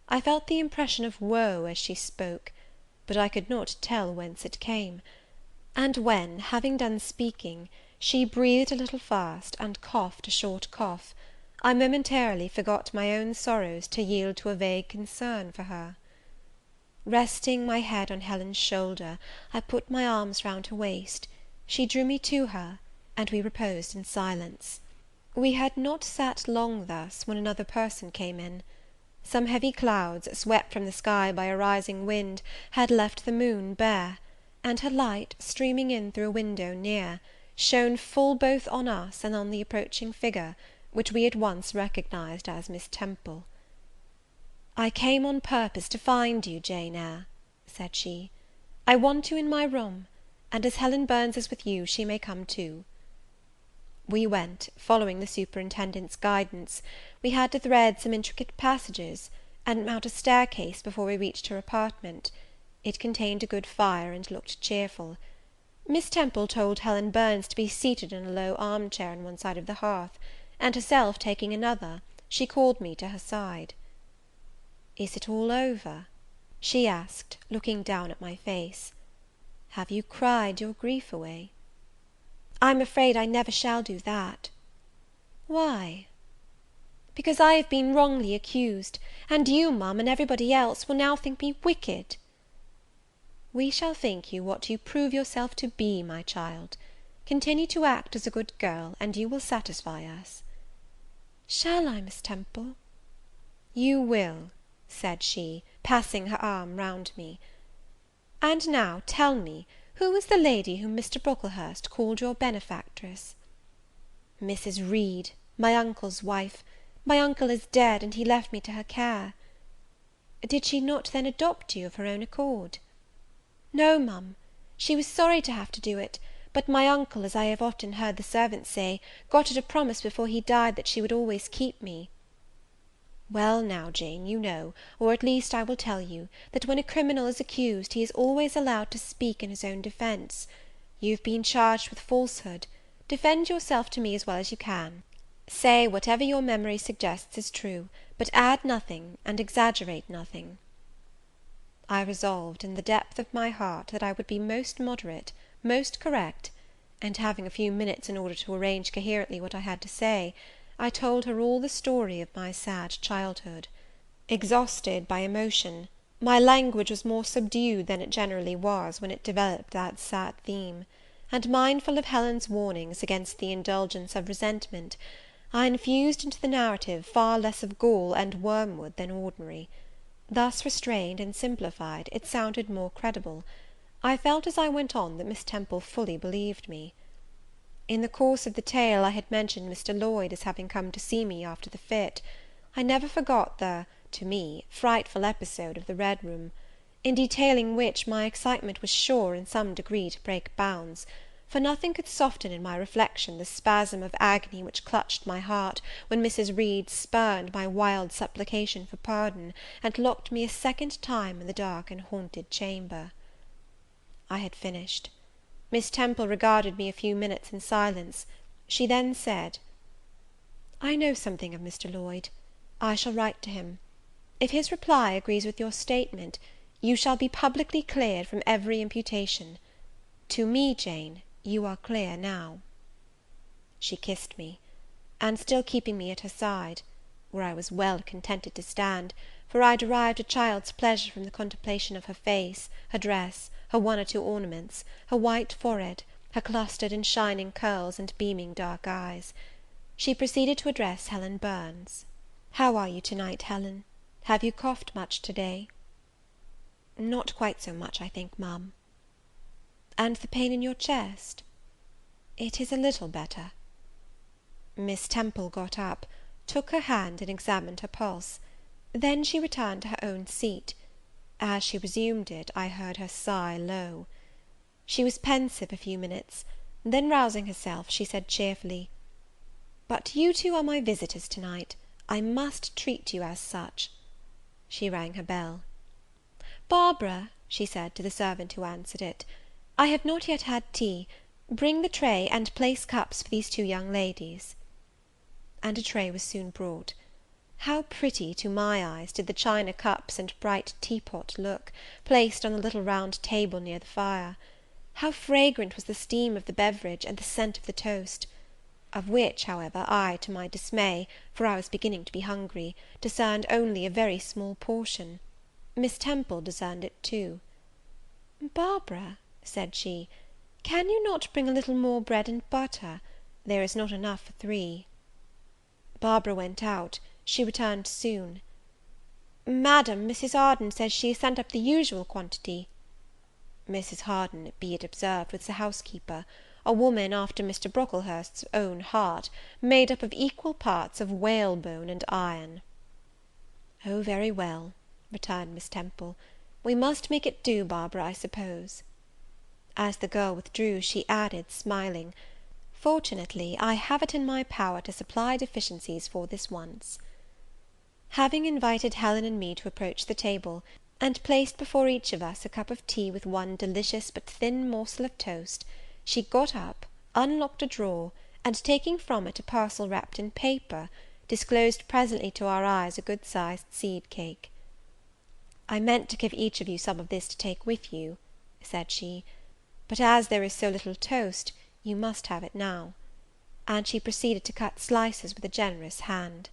I felt the impression of woe as she spoke, but I could not tell whence it came; and when, having done speaking, she breathed a little fast, and coughed a short cough, I momentarily forgot my own sorrows to yield to a vague concern for her. Resting my head on Helen's shoulder, I put my arms round her waist; she drew me to her, and we reposed in silence. We had not sat long thus, when another person came in. Some heavy clouds, swept from the sky by a rising wind, had left the moon bare, and her light, streaming in through a window near, shone full both on us and on the approaching figure, which we at once recognized as Miss Temple. "I came on purpose to find you, Jane Eyre," said she. "I want you in my room, and as Helen Burns is with you, she may come too." We went, following the superintendent's guidance. We had to thread some intricate passages, and mount a staircase before we reached her apartment. It contained a good fire, and looked cheerful. Miss Temple told Helen Burns to be seated in a low arm chair on one side of the hearth, and herself taking another, she called me to her side. "Is it all over?" she asked, looking down at my face. "Have you cried your grief away?" "I'm afraid I never shall do that." "Why?" "Because I have been wrongly accused, and you, Ma'am, and everybody else, will now think me wicked." "We shall think you what you prove yourself to be, my child. Continue to act as a good girl, and you will satisfy us." "Shall I, Miss Temple?" "You will," said she, passing her arm round me. "And now tell me, who was the lady whom Mr. Brocklehurst called your benefactress?" "Mrs. Reed, my uncle's wife. My uncle is dead, and he left me to her care." "Did she not then adopt you of her own accord?" "No, Ma'am. She was sorry to have to do it; but my uncle, as I have often heard the servants say, got her to promise before he died that she would always keep me." "Well now, Jane, you know, or at least I will tell you, that when a criminal is accused, he is always allowed to speak in his own defence. You have been charged with falsehood; defend yourself to me as well as you can. Say whatever your memory suggests is true, but add nothing, and exaggerate nothing." I resolved, in the depth of my heart, that I would be most moderate, most correct; and having a few minutes in order to arrange coherently what I had to say, I told her all the story of my sad childhood. Exhausted by emotion, my language was more subdued than it generally was when it developed that sad theme; and, mindful of Helen's warnings against the indulgence of resentment, I infused into the narrative far less of gall and wormwood than ordinary. Thus restrained and simplified, it sounded more credible. I felt as I went on that Miss Temple fully believed me. In the course of the tale I had mentioned Mr. Lloyd as having come to see me after the fit. I never forgot the, to me, frightful episode of the Red Room; in detailing which, my excitement was sure, in some degree, to break bounds; for nothing could soften in my reflection the spasm of agony which clutched my heart, when Mrs. Reed spurned my wild supplication for pardon, and locked me a second time in the dark and haunted chamber. I had finished. Miss Temple regarded me a few minutes in silence. She then said, "I know something of Mr. Lloyd. I shall write to him. If his reply agrees with your statement, you shall be publicly cleared from every imputation. To me, Jane, you are clear now." She kissed me, and still keeping me at her side, where I was well contented to stand, for I derived a child's pleasure from the contemplation of her face, her dress, her one or two ornaments, her white forehead, her clustered and shining curls, and beaming dark eyes, she proceeded to address Helen Burns. "How are you to night, Helen? Have you coughed much to day?" "Not quite so much, I think, ma'am." "And the pain in your chest?" "It is a little better." Miss Temple got up, took her hand, and examined her pulse. Then she returned to her own seat. As she resumed it, I heard her sigh low. She was pensive a few minutes; then, rousing herself, she said cheerfully, "But you two are my visitors to night. I must treat you as such." She rang her bell. "Barbara," she said to the servant who answered it, "I have not yet had tea. Bring the tray, and place cups for these two young ladies." And a tray was soon brought. How pretty, to my eyes, did the china cups and bright teapot look, placed on the little round table near the fire! How fragrant was the steam of the beverage, and the scent of the toast! Of which, however, I, to my dismay, for I was beginning to be hungry, discerned only a very small portion. Miss Temple discerned it too. "Barbara," said she, "can you not bring a little more bread and butter? There is not enough for 3. Barbara went out. She returned soon. "Madam, Mrs. Harden says she has sent up the usual quantity." Mrs. Harden, be it observed, was the housekeeper, a woman after Mr. Brocklehurst's own heart, made up of equal parts of whalebone and iron. "Oh, very well," returned Miss Temple, "we must make it do, Barbara, I suppose." As the girl withdrew, she added, smiling, "Fortunately, I have it in my power to supply deficiencies for this once." Having invited Helen and me to approach the table, and placed before each of us a cup of tea with one delicious but thin morsel of toast, she got up, unlocked a drawer, and taking from it a parcel wrapped in paper, disclosed presently to our eyes a good-sized seed cake. "I meant to give each of you some of this to take with you," said she, "but as there is so little toast, you must have it now." And she proceeded to cut slices with a generous hand.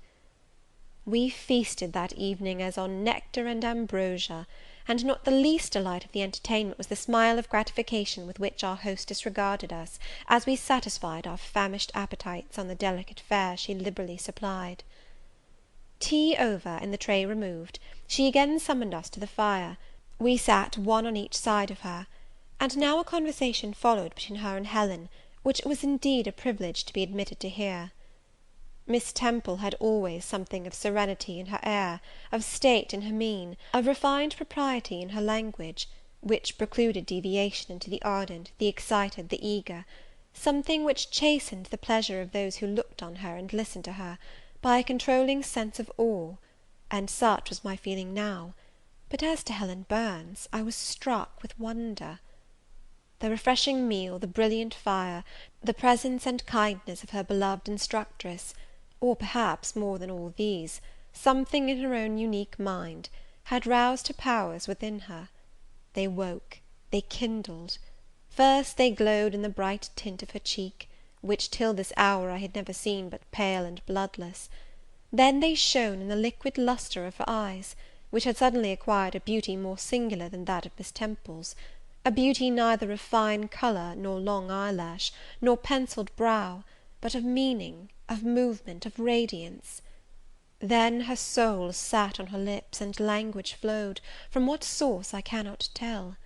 We feasted that evening as on nectar and ambrosia, and not the least delight of the entertainment was the smile of gratification with which our hostess regarded us, as we satisfied our famished appetites on the delicate fare she liberally supplied. Tea over, and the tray removed, she again summoned us to the fire. We sat one on each side of her, and now a conversation followed between her and Helen, which it was indeed a privilege to be admitted to hear. Miss Temple had always something of serenity in her air, of state in her mien, of refined propriety in her language, which precluded deviation into the ardent, the excited, the eager; something which chastened the pleasure of those who looked on her and listened to her, by a controlling sense of awe; and such was my feeling now; but as to Helen Burns, I was struck with wonder. The refreshing meal, the brilliant fire, the presence and kindness of her beloved instructress, or perhaps, more than all these, something in her own unique mind, had roused her powers within her. They woke, they kindled. First they glowed in the bright tint of her cheek, which till this hour I had never seen but pale and bloodless. Then they shone in the liquid lustre of her eyes, which had suddenly acquired a beauty more singular than that of Miss Temple's, a beauty neither of fine colour, nor long eyelash, nor pencilled brow, but of meaning, of movement, of radiance. Then her soul sat on her lips, and language flowed, from what source I cannot tell.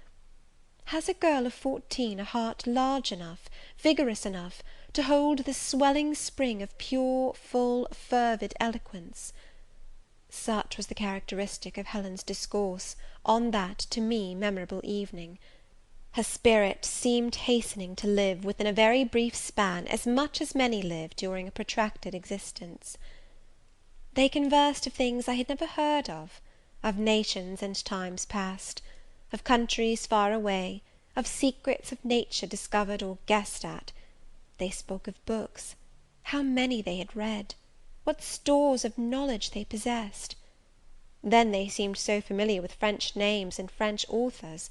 Has a girl of 14 a heart large enough, vigorous enough, to hold the swelling spring of pure, full, fervid eloquence? Such was the characteristic of Helen's discourse on that, to me, memorable evening. Her spirit seemed hastening to live, within a very brief span, as much as many live during a protracted existence. They conversed of things I had never heard of nations and times past, of countries far away, of secrets of nature discovered or guessed at. They spoke of books, how many they had read, what stores of knowledge they possessed. Then they seemed so familiar with French names and French authors.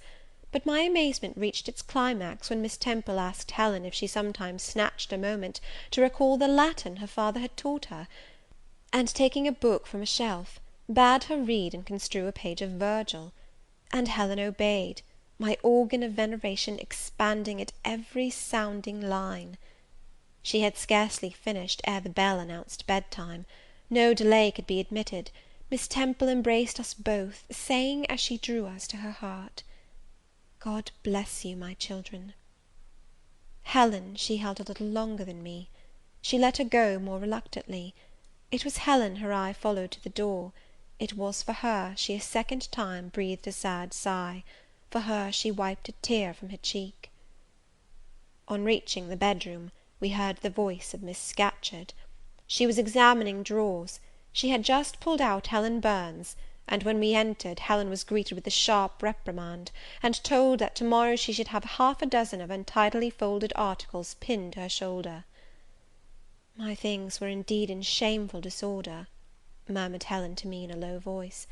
But my amazement reached its climax when Miss Temple asked Helen if she sometimes snatched a moment to recall the Latin her father had taught her, and, taking a book from a shelf, bade her read and construe a page of Virgil. And Helen obeyed, my organ of veneration expanding at every sounding line. She had scarcely finished ere the bell announced bedtime. No delay could be admitted. Miss Temple embraced us both, saying, as she drew us to her heart, "God bless you, my children." Helen she held a little longer than me. She let her go more reluctantly. It was Helen her eye followed to the door. It was for her she a second time breathed a sad sigh; for her she wiped a tear from her cheek. On reaching the bedroom, we heard the voice of Miss Scatcherd. She was examining drawers. She had just pulled out Helen Burns, and when we entered, Helen was greeted with a sharp reprimand, and told that to-morrow she should have half a dozen of untidily folded articles pinned to her shoulder. "My things were indeed in shameful disorder," murmured Helen to me in a low voice.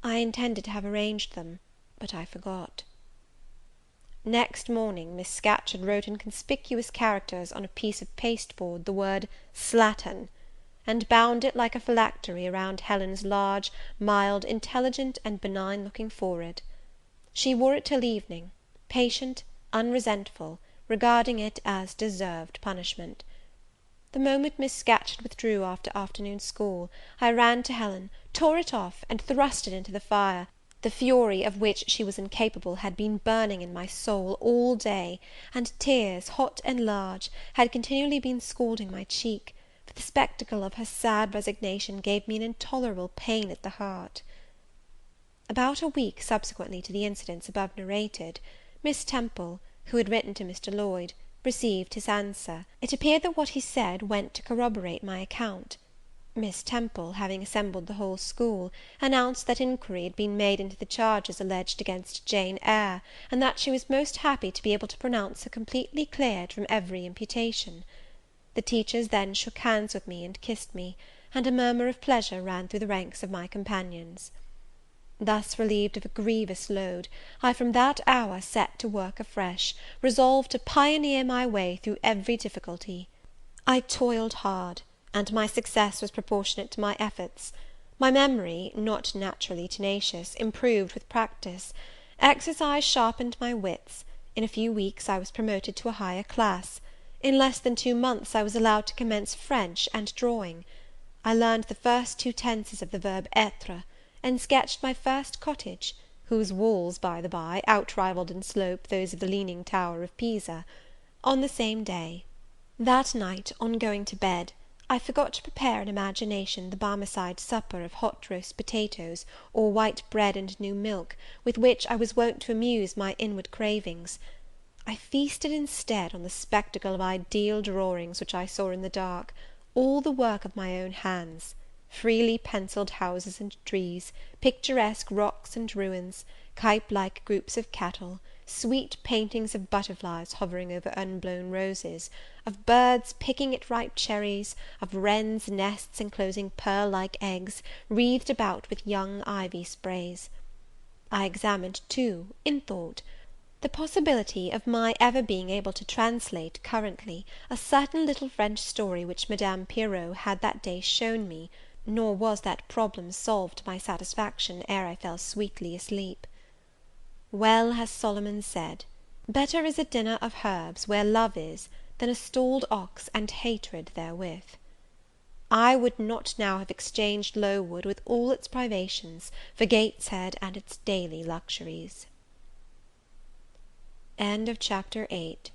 "I intended to have arranged them, but I forgot." Next morning, Miss Scatcherd wrote in conspicuous characters on a piece of pasteboard the word slattern, and bound it like a phylactery around Helen's large, mild, intelligent, and benign-looking forehead. She wore it till evening, patient, unresentful, regarding it as deserved punishment. The moment Miss Scatcherd withdrew after afternoon school, I ran to Helen, tore it off, and thrust it into the fire. The fury of which she was incapable had been burning in my soul all day, and tears, hot and large, had continually been scalding my cheek, for the spectacle of her sad resignation gave me an intolerable pain at the heart. About a week subsequently to the incidents above narrated, Miss Temple, who had written to Mr. Lloyd, received his answer. It appeared that what he said went to corroborate my account. Miss Temple, having assembled the whole school, announced that inquiry had been made into the charges alleged against Jane Eyre, and that she was most happy to be able to pronounce her completely cleared from every imputation. The teachers then shook hands with me and kissed me, and a murmur of pleasure ran through the ranks of my companions. Thus relieved of a grievous load, I from that hour set to work afresh, resolved to pioneer my way through every difficulty. I toiled hard, and my success was proportionate to my efforts. My memory, not naturally tenacious, improved with practice. Exercise sharpened my wits. In a few weeks I was promoted to a higher class. In less than 2 months I was allowed to commence French and drawing. I learned the first 2 tenses of the verb être, and sketched my first cottage, whose walls, by the by, outrivalled in slope those of the Leaning Tower of Pisa, on the same day. That night, on going to bed, I forgot to prepare in imagination the Barmecide supper of hot roast potatoes, or white bread and new milk, with which I was wont to amuse my inward cravings. I feasted instead on the spectacle of ideal drawings which I saw in the dark, all the work of my own hands, freely pencilled houses and trees, picturesque rocks and ruins, Cuyp-like groups of cattle, sweet paintings of butterflies hovering over unblown roses, of birds picking at ripe cherries, of wrens' nests enclosing pearl-like eggs, wreathed about with young ivy sprays. I examined, too, in thought, the possibility of my ever being able to translate currently a certain little French story which Madame Pirot had that day shown me, nor was that problem solved to my satisfaction ere I fell sweetly asleep. Well has Solomon said, "Better is a dinner of herbs, where love is, than a stalled ox and hatred therewith." I would not now have exchanged Lowood, with all its privations, for Gateshead and its daily luxuries. Chapter 8.